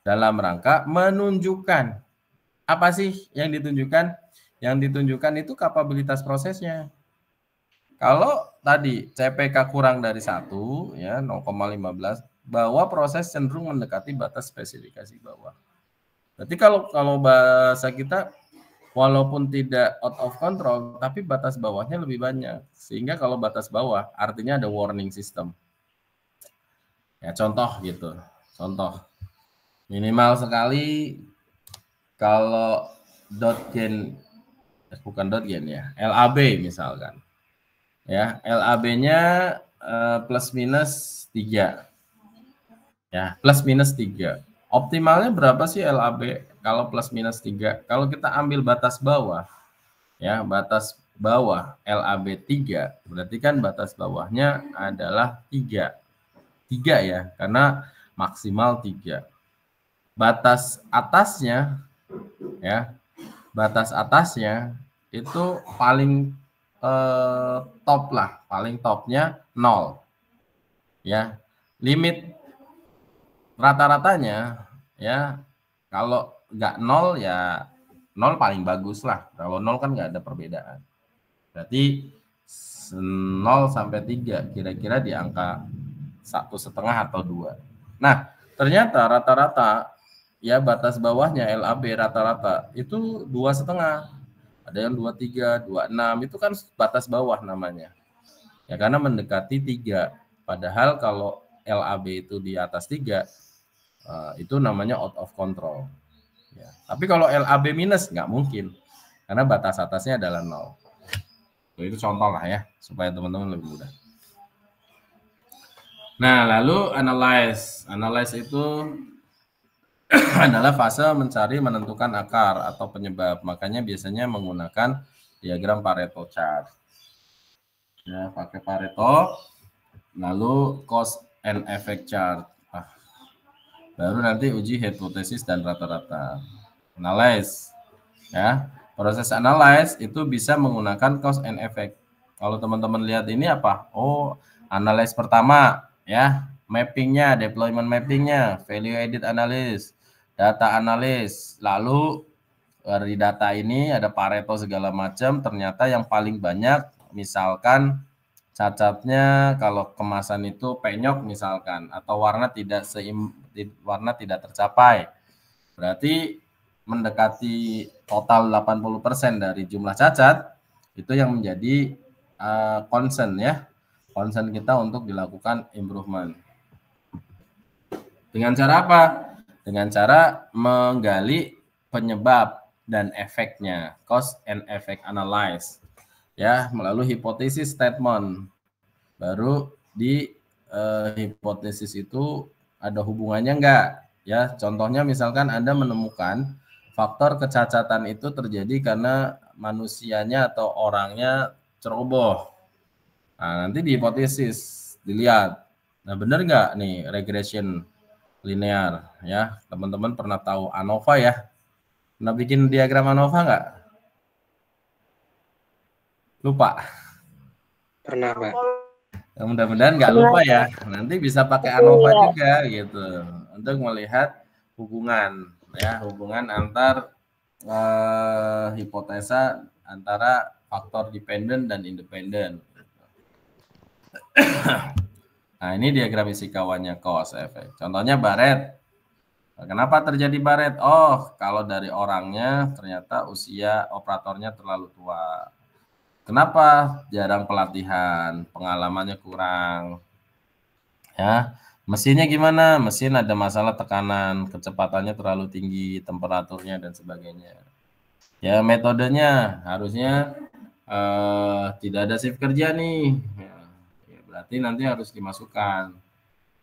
Speaker 1: Dalam rangka menunjukkan. Apa sih yang ditunjukkan? Yang ditunjukkan itu kapabilitas prosesnya. Kalau tadi CPK kurang dari 1, ya 0,15, bahwa proses cenderung mendekati batas spesifikasi bawah. Berarti kalau bahasa kita, walaupun tidak out of control, tapi batas bawahnya lebih banyak. Sehingga kalau batas bawah, artinya ada warning system. Ya, contoh gitu. Contoh. Minimal sekali, kalau dot gain, bukan dot gain ya, LAB misalkan. Ya, LAB-nya plus minus 3. Ya, plus minus 3. Optimalnya berapa sih LAB kalau plus minus 3? Kalau kita ambil batas bawah, ya, batas bawah LAB 3, berarti kan batas bawahnya adalah 3. 3 ya, karena maksimal 3. Batas atasnya, ya, batas atasnya itu paling top lah, paling topnya 0. Ya, limit rata-ratanya, ya, kalau nggak 0 ya 0 paling bagus lah. Kalau 0 kan nggak ada perbedaan. Berarti 0 sampai 3 kira-kira di angka 1,5 atau 2. Nah, ternyata rata-rata, ya, batas bawahnya LAB rata-rata itu 2,5. Ada yang 23, 26, itu kan batas bawah namanya. Ya, karena mendekati 3. Padahal kalau LAB itu di atas 3, itu namanya out of control. Ya. Tapi kalau LAB minus nggak mungkin, karena batas atasnya adalah 0. Itu contoh lah ya, supaya teman-teman lebih mudah. Nah, lalu analyze. Analyze itu adalah fase mencari menentukan akar atau penyebab. Makanya biasanya menggunakan diagram Pareto chart. Ya, pakai Pareto, lalu cause and effect chart. Baru nanti uji hipotesis dan rata-rata. Analyze. Ya, proses analyze itu bisa menggunakan cause and effect. Kalau teman-teman lihat ini apa? Oh, analyze pertama, ya, mappingnya, deployment mappingnya, value added analysis, data analis, lalu dari data ini ada Pareto segala macam, ternyata yang paling banyak misalkan cacatnya kalau kemasan itu penyok misalkan, atau warna tidak tercapai, berarti mendekati total 80% dari jumlah cacat, itu yang menjadi concern, ya, concern kita untuk dilakukan improvement. Dengan cara apa? Dengan cara menggali penyebab dan efeknya, cause and effect analysis, ya, melalui hipotesis statement. Baru di hipotesis itu ada hubungannya enggak, ya. Contohnya misalkan Anda menemukan faktor kecacatan itu terjadi karena manusianya atau orangnya ceroboh. Nah, nanti di hipotesis dilihat, nah, benar nggak nih regression linear, ya. Teman-teman pernah tahu ANOVA, ya? Pernah bikin diagram ANOVA nggak? Lupa?
Speaker 3: Pernah, Pak.
Speaker 1: Ya, mudah-mudahan nggak lupa ya. Nanti bisa pakai ANOVA juga gitu untuk melihat hubungan, ya, hubungan antar hipotesa antara faktor dependent dan independent. Nah, ini diagram Ishikawa-nya cause effect. Contohnya Barrett. Kenapa terjadi Barrett? Oh, kalau dari orangnya ternyata usia operatornya terlalu tua. Kenapa? Jarang pelatihan, pengalamannya kurang. Ya, mesinnya gimana? Mesin ada masalah tekanan, kecepatannya terlalu tinggi, temperaturnya dan sebagainya. Ya, metodenya harusnya tidak ada shift kerja nih. Ya, berarti nanti harus dimasukkan.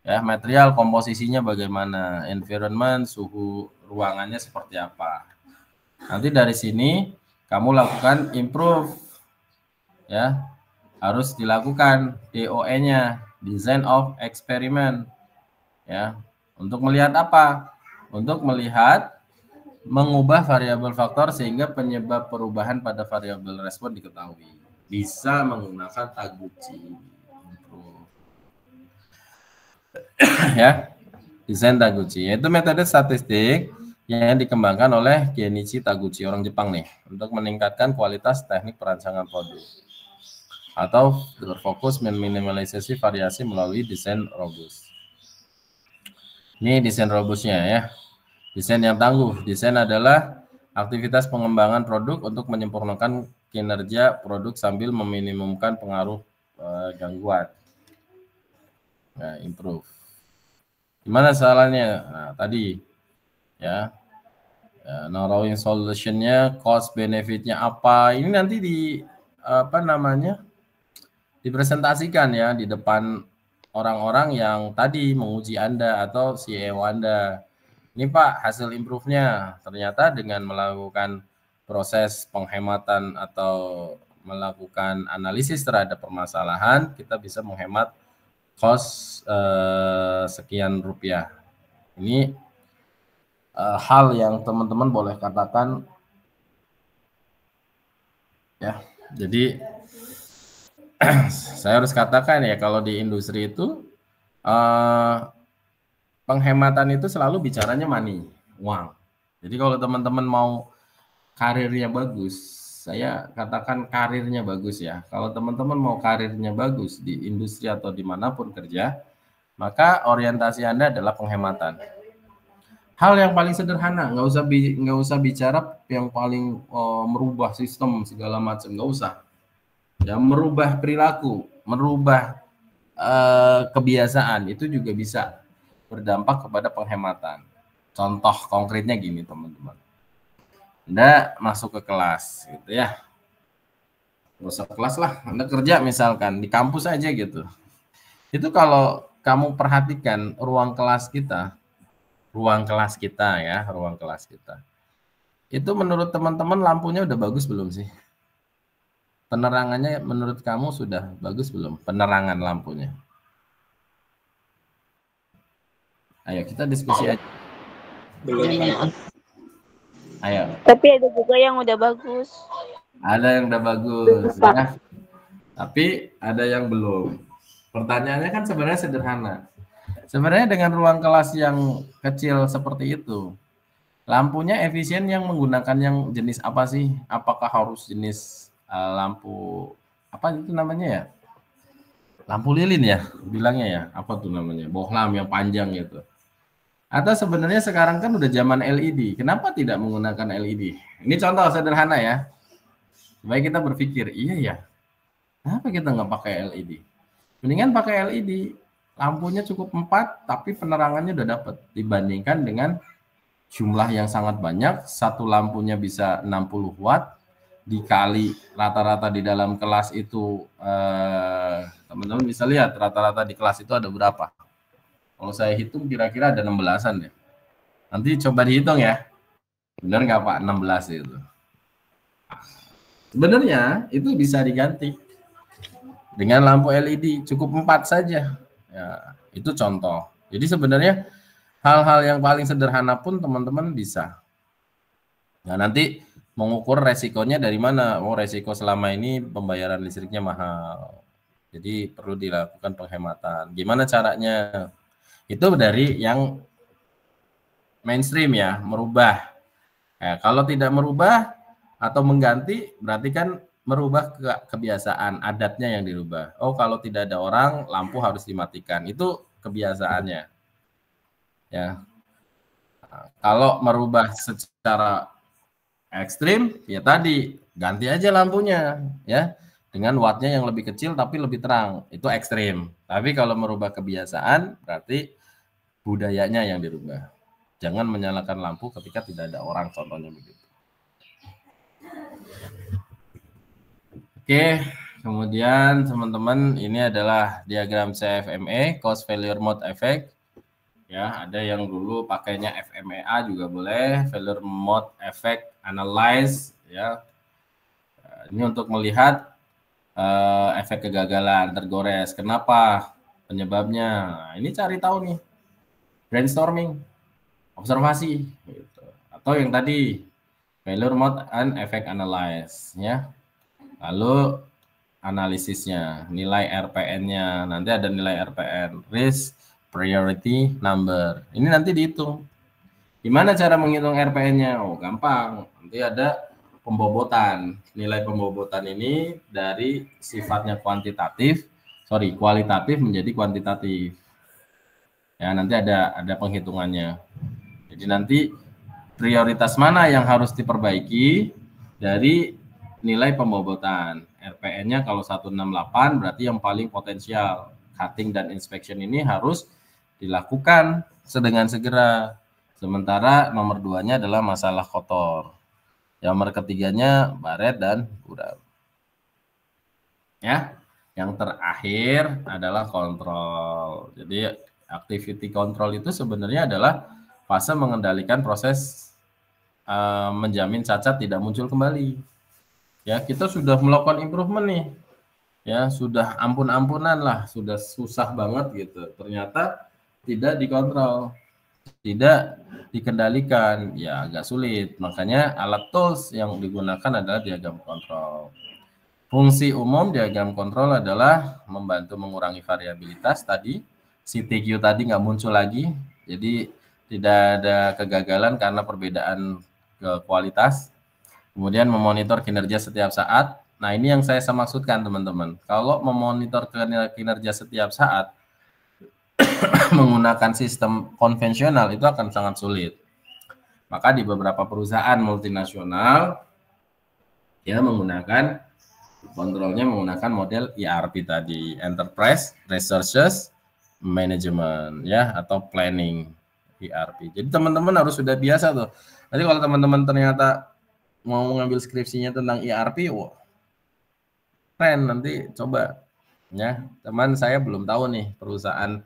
Speaker 1: Ya, material komposisinya bagaimana, environment, suhu ruangannya seperti apa. Nanti dari sini kamu lakukan improve, ya, harus dilakukan DOE-nya, design of experiment, ya, untuk melihat apa? Untuk melihat mengubah variabel faktor sehingga penyebab perubahan pada variabel respon diketahui. Bisa menggunakan Taguchi. Ya, desain Taguchi. Yaitu metode statistik yang dikembangkan oleh Genichi Taguchi, orang Jepang nih, untuk meningkatkan kualitas teknik perancangan produk. Atau berfokus meminimalisasi variasi melalui desain robust. Ini desain robustnya ya. Desain yang tangguh. Desain adalah aktivitas pengembangan produk untuk menyempurnakan kinerja produk sambil meminimumkan pengaruh gangguan. Nah, improve. Gimana salahnya? Nah, tadi ya, narrowing solutionnya, cost benefitnya apa? Ini nanti dipresentasikan ya di depan orang-orang yang tadi menguji Anda atau CEO Anda. Ini Pak, hasil improve-nya ternyata dengan melakukan proses penghematan atau melakukan analisis terhadap permasalahan, kita bisa menghemat cost sekian rupiah. Ini hal yang teman-teman boleh katakan ya. Jadi saya harus katakan ya, kalau di industri itu penghematan itu selalu bicaranya money, uang. Jadi kalau teman-teman mau karirnya bagus, saya katakan karirnya bagus ya. Kalau teman-teman mau karirnya bagus di industri atau dimanapun kerja, maka orientasi Anda adalah penghematan. Hal yang paling sederhana, nggak usah bicara yang paling merubah sistem segala macam, nggak usah. Ya, merubah perilaku, merubah kebiasaan itu juga bisa berdampak kepada penghematan. Contoh konkretnya gini teman-teman, Anda masuk ke kelas gitu ya, nggak usah kelas lah, Anda kerja misalkan di kampus aja gitu. Itu kalau kamu perhatikan ruang kelas kita ya, ruang kelas kita. Itu menurut teman-teman lampunya udah bagus belum sih? Penerangannya menurut kamu sudah bagus belum? Penerangan lampunya. Ayo kita diskusi aja.
Speaker 3: Belum.
Speaker 1: Ayo.
Speaker 2: Tapi ada juga yang udah bagus.
Speaker 1: Ada yang udah bagus ya. Tapi ada yang belum. Pertanyaannya kan sebenarnya sederhana. Sebenarnya dengan ruang kelas yang kecil seperti itu, lampunya efisien yang menggunakan yang jenis apa sih? Apakah harus jenis lampu apa itu namanya ya? Lampu lilin ya, bilangnya ya. Apa tuh namanya? Bohlam yang panjang gitu. Atau sebenarnya sekarang kan udah zaman LED. Kenapa tidak menggunakan LED? Ini contoh sederhana ya. Supaya kita berpikir, iya ya. Kenapa kita nggak pakai LED? Mendingan pakai LED. Lampunya cukup 4, tapi penerangannya udah dapat. Dibandingkan dengan jumlah yang sangat banyak, satu lampunya bisa 60 watt, dikali rata-rata di dalam kelas itu, teman-teman bisa lihat rata-rata di kelas itu ada berapa. Kalau saya hitung kira-kira ada 16-an ya. Nanti coba dihitung ya. Benar nggak Pak 16 itu? Sebenarnya itu bisa diganti dengan lampu LED, cukup 4 saja. Ya, itu contoh. Jadi sebenarnya hal-hal yang paling sederhana pun teman-teman bisa. Nah, nanti mengukur resikonya dari mana? Oh, resiko selama ini pembayaran listriknya mahal. Jadi perlu dilakukan penghematan. Gimana caranya? Itu dari yang mainstream ya, merubah. Kalau tidak merubah atau mengganti, berarti kan merubah kebiasaan, adatnya yang dirubah. Oh, kalau tidak ada orang, lampu harus dimatikan. Itu kebiasaannya. Ya. Kalau merubah secara ekstrim, ya tadi ganti aja lampunya, ya, dengan wattnya yang lebih kecil tapi lebih terang. Itu ekstrim. Tapi kalau merubah kebiasaan, berarti budayanya yang dirubah. Jangan menyalakan lampu ketika tidak ada orang, contohnya begitu. Oke, kemudian teman-teman, ini adalah diagram CFME, Cost Failure Mode Effect. Ya, ada yang dulu pakainya FMEA juga boleh, Failure Mode Effect Analyze, ya. Ini untuk melihat efek kegagalan, tergores. Kenapa? Penyebabnya. Nah, ini cari tahu nih. Brainstorming, observasi, gitu. atau yang tadi failure mode and effect analyze ya. Lalu analisisnya, nilai RPN-nya, nanti ada nilai RPN, risk priority number. Ini nanti dihitung. Gimana cara menghitung RPN-nya? Oh, gampang. Nanti ada pembobotan. Nilai pembobotan ini dari sifatnya kualitatif menjadi kuantitatif. Ya, nanti ada penghitungannya. Jadi nanti prioritas mana yang harus diperbaiki dari nilai pembobotan. RPN-nya kalau 168 berarti yang paling potensial. Cutting dan inspection ini harus dilakukan dengan segera. Sementara nomor 2-nya adalah masalah kotor. Nomor ketiganya baret dan buram. Ya, yang terakhir adalah kontrol. Jadi activity control itu sebenarnya adalah fase mengendalikan proses menjamin cacat tidak muncul kembali. Ya, kita sudah melakukan improvement nih. Ya, sudah ampun-ampunan lah, sudah susah banget gitu. Ternyata tidak dikontrol, tidak dikendalikan, ya agak sulit. Makanya alat tools yang digunakan adalah diagram kontrol. Fungsi umum diagram kontrol adalah membantu mengurangi variabilitas tadi. CTQ tadi nggak muncul lagi, jadi tidak ada kegagalan karena perbedaan kualitas. Kemudian memonitor kinerja setiap saat. Nah, ini yang saya maksudkan teman-teman. Kalau memonitor kinerja setiap saat menggunakan sistem konvensional itu akan sangat sulit. Maka di beberapa perusahaan multinasional ya menggunakan kontrolnya menggunakan model ERP tadi, Enterprise Resources Management ya, atau planning ERP. Jadi teman-teman harus sudah biasa tuh. Nanti kalau teman-teman ternyata mau ngambil skripsinya tentang ERP, wah, keren, nanti coba ya. Teman saya belum tahu nih perusahaan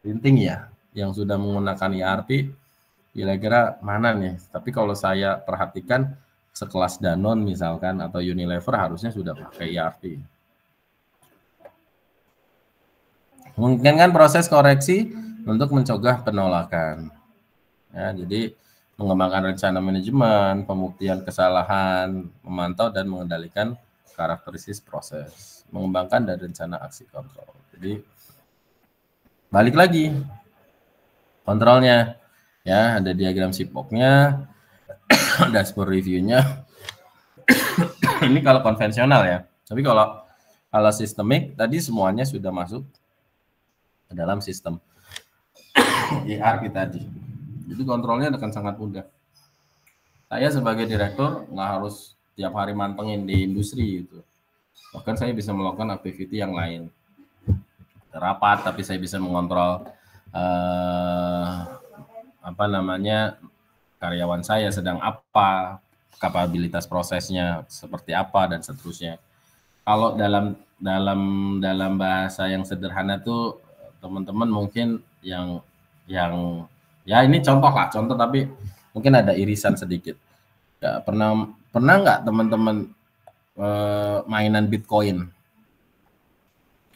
Speaker 1: printing ya yang sudah menggunakan ERP kira-kira mana nih. Tapi kalau saya perhatikan sekelas Danone misalkan atau Unilever harusnya sudah pakai ERP. Mungkin kan proses koreksi untuk mencegah penolakan. Ya, jadi mengembangkan rencana manajemen, pembuktian kesalahan, memantau dan mengendalikan karakteristik proses, mengembangkan dan rencana aksi kontrol. Jadi balik lagi kontrolnya, ya ada diagram SIPOK-nya, dashboard review-nya. Ini kalau konvensional ya. Tapi kalau sistemik tadi semuanya sudah masuk ke dalam sistem ERP tadi. Jadi kontrolnya akan sangat mudah. Saya sebagai direktur nggak harus tiap hari mantengin di industri gitu. Bahkan saya bisa melakukan activity yang lain. Rapat, tapi saya bisa mengontrol karyawan saya sedang apa, kapabilitas prosesnya seperti apa dan seterusnya. Kalau dalam bahasa yang sederhana tuh teman-teman mungkin yang ya ini contoh tapi mungkin ada irisan sedikit. Ya, pernah nggak teman-teman mainan Bitcoin?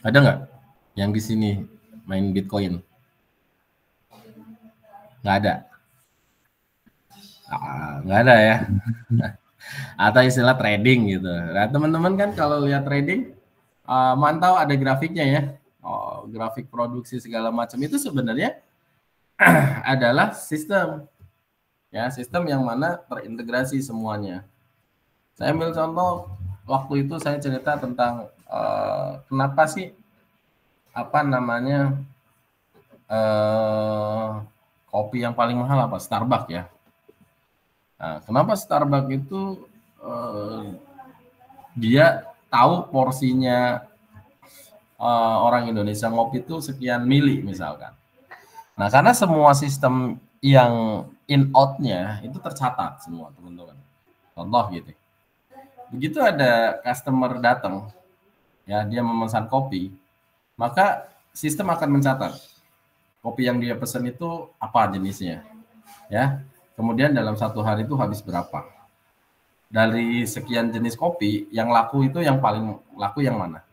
Speaker 1: Ada nggak yang di sini main Bitcoin? Nggak ada. Nggak ada ya. Atau istilah trading gitu. Nah, teman-teman kan kalau lihat trading mantau ada grafiknya ya. Grafik produksi segala macam itu sebenarnya adalah sistem. Ya, sistem yang mana terintegrasi semuanya. Saya ambil contoh waktu itu saya cerita tentang kenapa sih kopi yang paling mahal apa? Starbucks ya. Nah, kenapa Starbucks itu dia tahu porsinya orang Indonesia ngopi itu sekian mili misalkan. Nah, karena semua sistem yang in-out-nya itu tercatat semua teman-teman. Contoh gitu. Begitu ada customer datang, ya dia memesan kopi, maka sistem akan mencatat kopi yang dia pesan itu apa jenisnya, ya. Kemudian dalam satu hari itu habis berapa. Dari sekian jenis kopi, yang laku itu yang paling laku yang mana?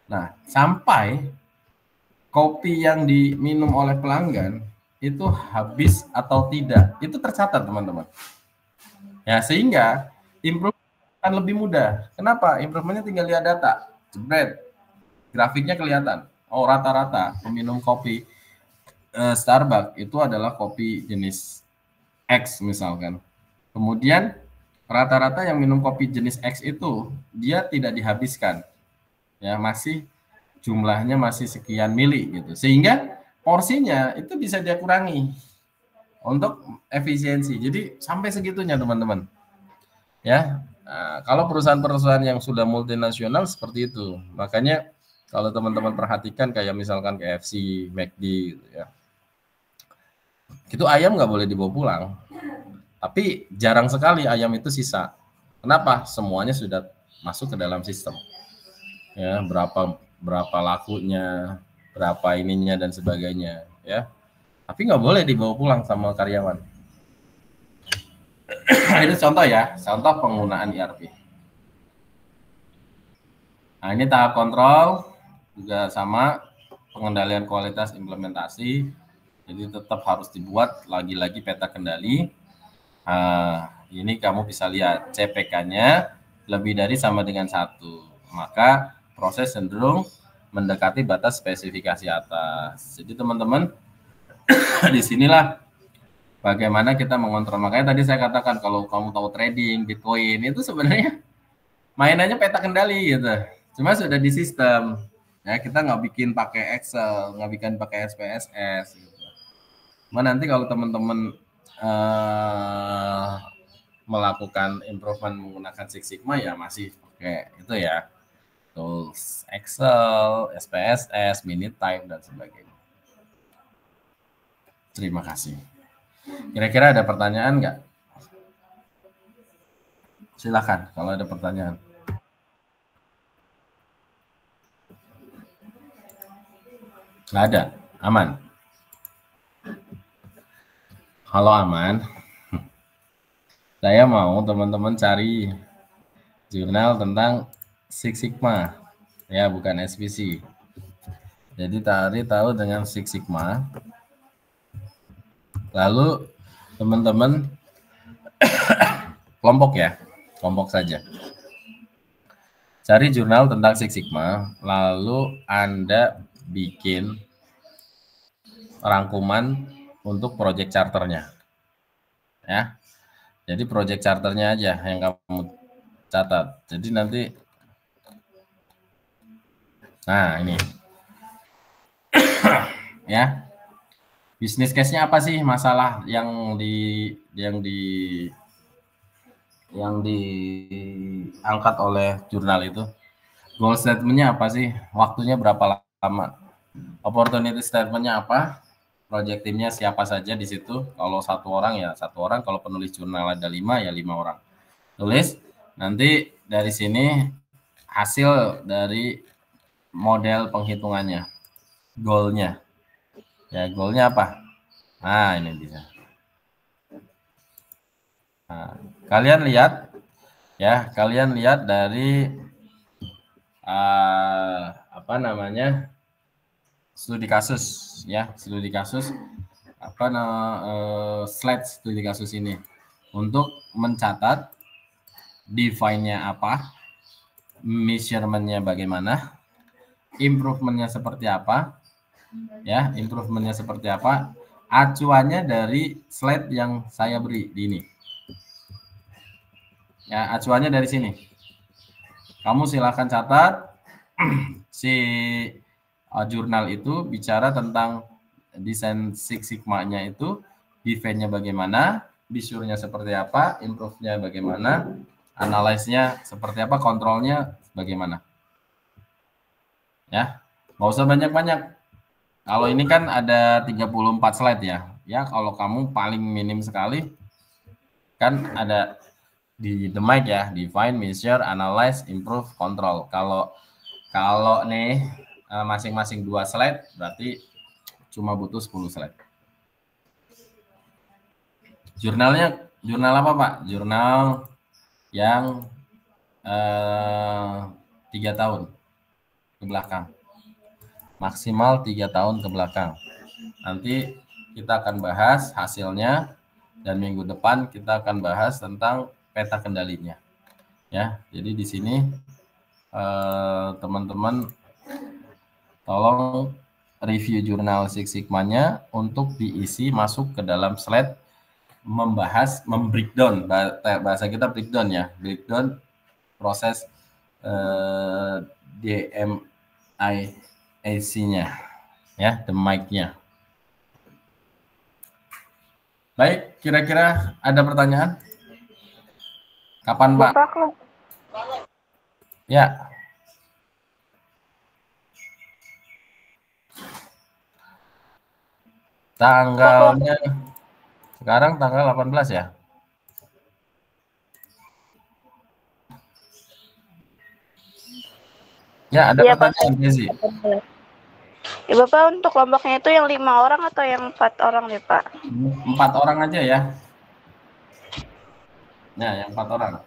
Speaker 1: Nah, sampai kopi yang diminum oleh pelanggan itu habis atau tidak, itu tercatat teman-teman. Ya, sehingga improve akan lebih mudah. Kenapa? Improvementnya tinggal lihat data, jebret, grafiknya kelihatan. Oh, rata-rata peminum kopi Starbucks itu adalah kopi jenis X misalkan. Kemudian rata-rata yang minum kopi jenis X itu dia tidak dihabiskan, ya masih jumlahnya masih sekian mili gitu, sehingga porsinya itu bisa dia kurangi untuk efisiensi. Jadi sampai segitunya teman-teman. Ya, nah, kalau perusahaan-perusahaan yang sudah multinasional seperti itu, makanya kalau teman-teman perhatikan kayak misalkan KFC, McD, gitu ya, itu ayam nggak boleh dibawa pulang. Tapi jarang sekali ayam itu sisa. Kenapa? Semuanya sudah masuk ke dalam sistem. Ya, berapa lakunya, berapa ininya dan sebagainya, ya. Tapi nggak boleh dibawa pulang sama karyawan. Itu contoh ya, contoh penggunaan ERP. Nah, ini tahap kontrol juga sama, pengendalian kualitas implementasi. Jadi tetap harus dibuat lagi-lagi peta kendali. Ini kamu bisa lihat CPK-nya lebih dari sama dengan 1. Maka proses cenderung mendekati batas spesifikasi atas. Jadi teman-teman, disinilah bagaimana kita mengontrol. Makanya tadi saya katakan kalau kamu tahu trading, Bitcoin, itu sebenarnya mainannya peta kendali gitu. Cuma sudah di sistem. Ya, kita nggak bikin pakai Excel, nggak bikin pakai SPSS. Gitu. Cuma nanti kalau teman-teman melakukan improvement menggunakan Six Sigma ya masih pakai itu ya, tools Excel, SPSS, Minute Time dan sebagainya. Terima kasih. Kira-kira ada pertanyaan nggak? Silakan kalau ada pertanyaan. Nggak ada, aman. Kalau aman, saya mau teman-teman cari jurnal tentang Six Sigma, ya bukan SPC. Jadi tahu dengan Six Sigma. Lalu teman-teman kelompok ya, kelompok saja. Cari jurnal tentang Six Sigma, lalu Anda bikin rangkuman untuk project charternya. Ya. Jadi project charternya aja yang kamu catat. Jadi nanti, nah ini, ya, bisnis case-nya apa sih, masalah yang diangkat oleh jurnal itu? Goal statement-nya apa sih? Waktunya berapa lama? Opportunity statement-nya apa? Project timnya siapa saja di situ? Kalau 1 orang ya 1 orang, kalau penulis jurnal ada 5 ya 5 orang. Tulis, nanti dari sini hasil dari model penghitungannya, goalnya. Ya, goalnya apa? Nah, ini bisa. Nah, kalian lihat ya, kalian lihat dari apa namanya, studi kasus ya, studi kasus slide studi kasus ini untuk mencatat define-nya apa, measurement-nya bagaimana, improvement-nya seperti apa, ya, improvement-nya seperti apa, acuannya dari slide yang saya beri di ini. Ya, acuannya dari sini. Kamu silakan catat. Si jurnal itu bicara tentang desain Six Sigma-nya itu, define-nya bagaimana, measure-nya seperti apa, improve-nya bagaimana, analyze-nya seperti apa, kontrolnya bagaimana. Ya, nggak usah banyak-banyak. Kalau ini kan ada 34 slide ya. Ya, kalau kamu paling minim sekali kan ada di the mic ya, define, measure, analyze, improve, control. Kalau nih masing-masing 2 slide berarti cuma butuh 10 slide. Jurnalnya jurnal apa Pak? Jurnal yang 3 tahun ke belakang. Maksimal 3 tahun ke belakang. Nanti kita akan bahas hasilnya, dan minggu depan kita akan bahas tentang peta kendalinya. Ya, jadi di sini teman-teman tolong review jurnal Six Sigma-nya untuk diisi masuk ke dalam slide membahas, membreakdown, bahasa kita breakdown ya, breakdown proses DMIAC-nya, ya, the mic-nya. Baik, kira-kira ada pertanyaan? Kapan, Pak? Ya. Tanggalnya sekarang tanggal 18 ya? Ya, ada pertanyaan, Desi.
Speaker 2: Ya Bapak, untuk kelompoknya itu yang 5 orang atau yang 4 orang nih Pak?
Speaker 1: 4 orang aja ya. Ya, yang 4 orang.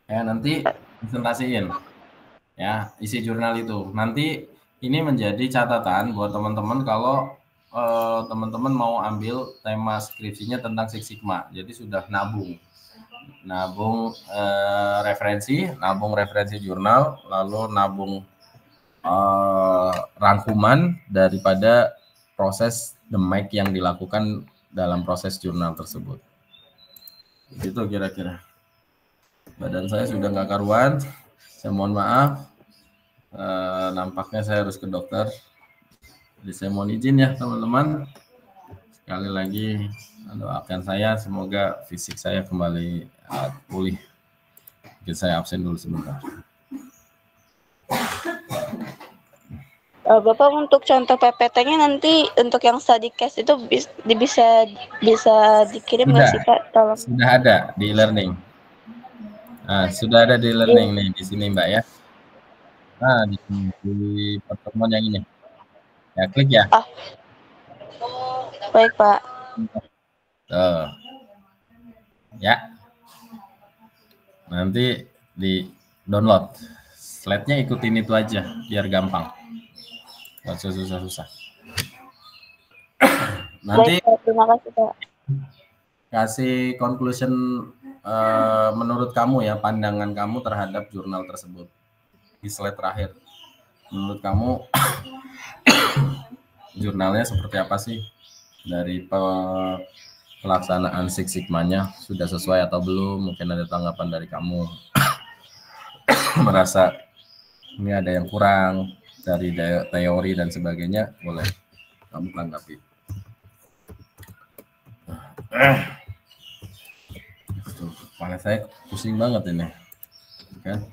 Speaker 1: Ya, nanti presentasiin. Ya, isi jurnal itu. Nanti ini menjadi catatan buat teman-teman kalau teman-teman mau ambil tema skripsinya tentang Six Sigma. Jadi sudah nabung referensi jurnal, lalu nabung rangkuman daripada proses the mic yang dilakukan dalam proses jurnal tersebut. Itu kira-kira. Badan saya sudah nggak karuan, saya mohon maaf. Nampaknya saya harus ke dokter. Jadi saya mohon izin ya teman-teman. Sekali lagi doakan saya, semoga fisik saya kembali pulih. Mungkin saya absen dulu sebentar.
Speaker 2: Bapak, untuk contoh PPT-nya nanti untuk yang study case itu bisa dikirim nggak sih Pak? Tolong.
Speaker 1: Sudah ada di e-learning. Nah, sudah ada di e-learning nih di sini Mbak ya. Nah, di pertemuan yang ini. Ya, klik ya.
Speaker 2: Baik Pak.
Speaker 1: Tuh. Ya. Nanti di download. Slide-nya ikutin itu aja biar gampang. Nggak susah-susah. Nanti
Speaker 2: baik, terima kasih Pak.
Speaker 1: Kasih conclusion menurut kamu ya, pandangan kamu terhadap jurnal tersebut di slide terakhir. Menurut kamu jurnalnya seperti apa sih? Dari pelaksanaan Six Sigma-nya sudah sesuai atau belum? Mungkin ada tanggapan dari kamu. Merasa ini ada yang kurang dari teori dan sebagainya, boleh kamu tanggapi. Kepala saya pusing banget ini, kan?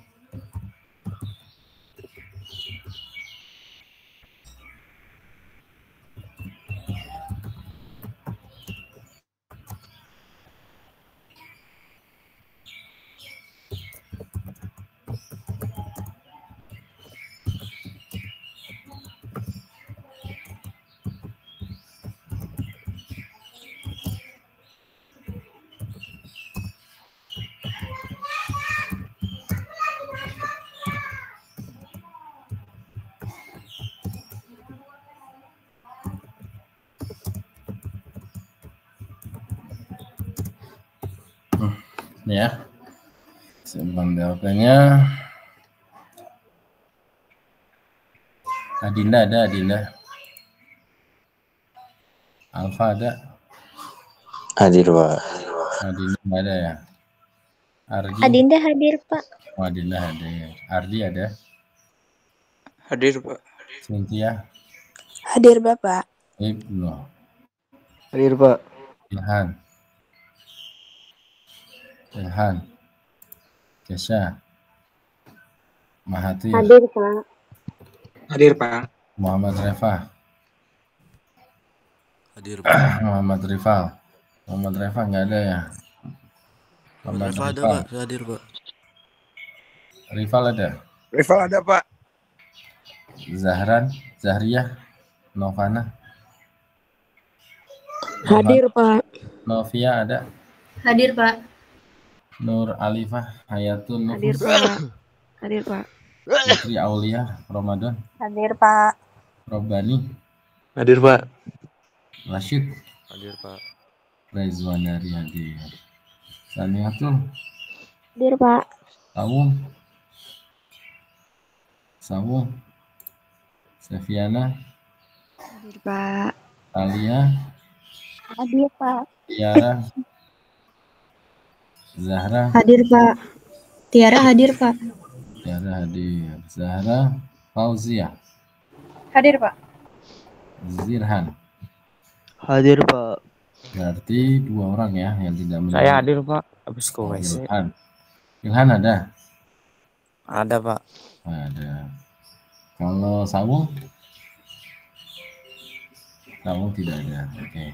Speaker 1: Ya, simpan deltanya. Adinda ada, Adinda. Alfa ada.
Speaker 3: Hadir Pak.
Speaker 1: Adinda nggak ada ya. Ardi.
Speaker 2: Adinda hadir Pak.
Speaker 1: Oh, Adinda hadir. Ardi ada.
Speaker 3: Hadir Pak.
Speaker 1: Cynthia.
Speaker 2: Hadir Bapak.
Speaker 1: Ibnu.
Speaker 3: Hadir Pak.
Speaker 1: Ilhan. Kesha. Mahathir.
Speaker 2: Hadir Pak.
Speaker 3: Hadir Pak.
Speaker 1: Muhammad Reva.
Speaker 4: Hadir Pak.
Speaker 1: Muhammad Reva nggak ada ya. Muhammad
Speaker 4: Reva ada Pak, saya hadir Pak.
Speaker 1: Rival ada.
Speaker 3: Rival ada Pak.
Speaker 1: Zahriyah, Novana.
Speaker 2: Hadir Pak.
Speaker 1: Novia ada.
Speaker 5: Hadir Pak.
Speaker 1: Nur Alifah Hayatun
Speaker 2: Hadir
Speaker 1: Nufus.
Speaker 2: Pak. Hadir Pak.
Speaker 1: Putri Aulia Ramadan.
Speaker 2: Hadir Pak.
Speaker 1: Robani.
Speaker 3: Hadir, Pak.
Speaker 1: Rashid,
Speaker 4: Hadir, Pak.
Speaker 1: Rezwan dari hadir. Saniatul,
Speaker 2: Hadir, Pak.
Speaker 1: Sawung, Seviana,
Speaker 2: Hadir, Pak.
Speaker 1: Alia,
Speaker 2: Hadir, Pak.
Speaker 1: Tiara, Zahra,
Speaker 5: Hadir, Pak. Tiara hadir, Pak.
Speaker 1: Tiara hadir. Zahra, Fauzia,
Speaker 5: Hadir, Pak.
Speaker 1: Zirhan.
Speaker 3: Hadir, Pak.
Speaker 1: Berarti 2 orang ya yang tidak menjawab.
Speaker 3: Saya hadir, Pak. Habis ke
Speaker 1: Oh,
Speaker 3: WC.
Speaker 1: Ilhan ada?
Speaker 4: Ada, Pak.
Speaker 1: Ada. Kalau Sawung? Sawung tidak ada. Oke.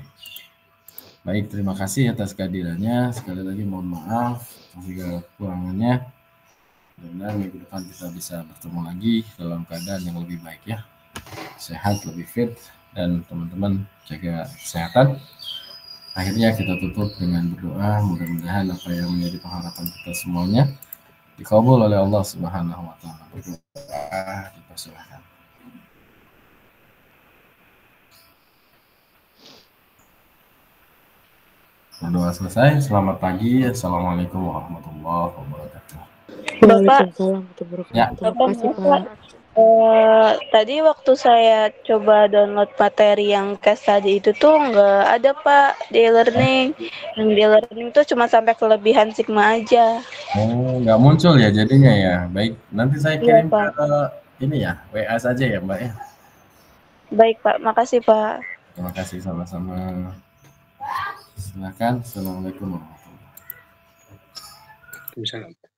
Speaker 1: Baik, terima kasih atas kehadirannya. Sekali lagi mohon maaf atas segala kekurangannya. Dan minggu depan kita bisa bertemu lagi dalam keadaan yang lebih baik ya. Sehat, lebih fit, dan teman-teman jaga kesehatan. Akhirnya kita tutup dengan berdoa, mudah-mudahan apa yang menjadi pengharapan kita semuanya dikabul oleh Allah Subhanahu wa taala. Berdoa, dipersilakan. Doa selesai. Selamat pagi. Assalamualaikum warahmatullahi wabarakatuh.
Speaker 5: Waalaikumsalam warahmatullahi
Speaker 1: Ya.
Speaker 5: wabarakatuh. Terima kasih, Pak.
Speaker 2: Tadi waktu saya coba download materi yang case tadi itu tuh nggak ada, Pak, di e-learning. Yang di e-learning tuh cuma sampai kelebihan Sigma aja.
Speaker 1: Oh, nggak muncul ya jadinya ya. Baik, nanti saya
Speaker 2: Iya,
Speaker 1: kirim
Speaker 2: Pak.
Speaker 1: ke ini ya, WA saja ya, Mbak ya.
Speaker 2: Baik, Pak. Makasih, Pak.
Speaker 1: Terima kasih sama-sama. Silakan. Assalamualaikum warahmatullahi wabarakatuh.
Speaker 3: Waalaikumsalam.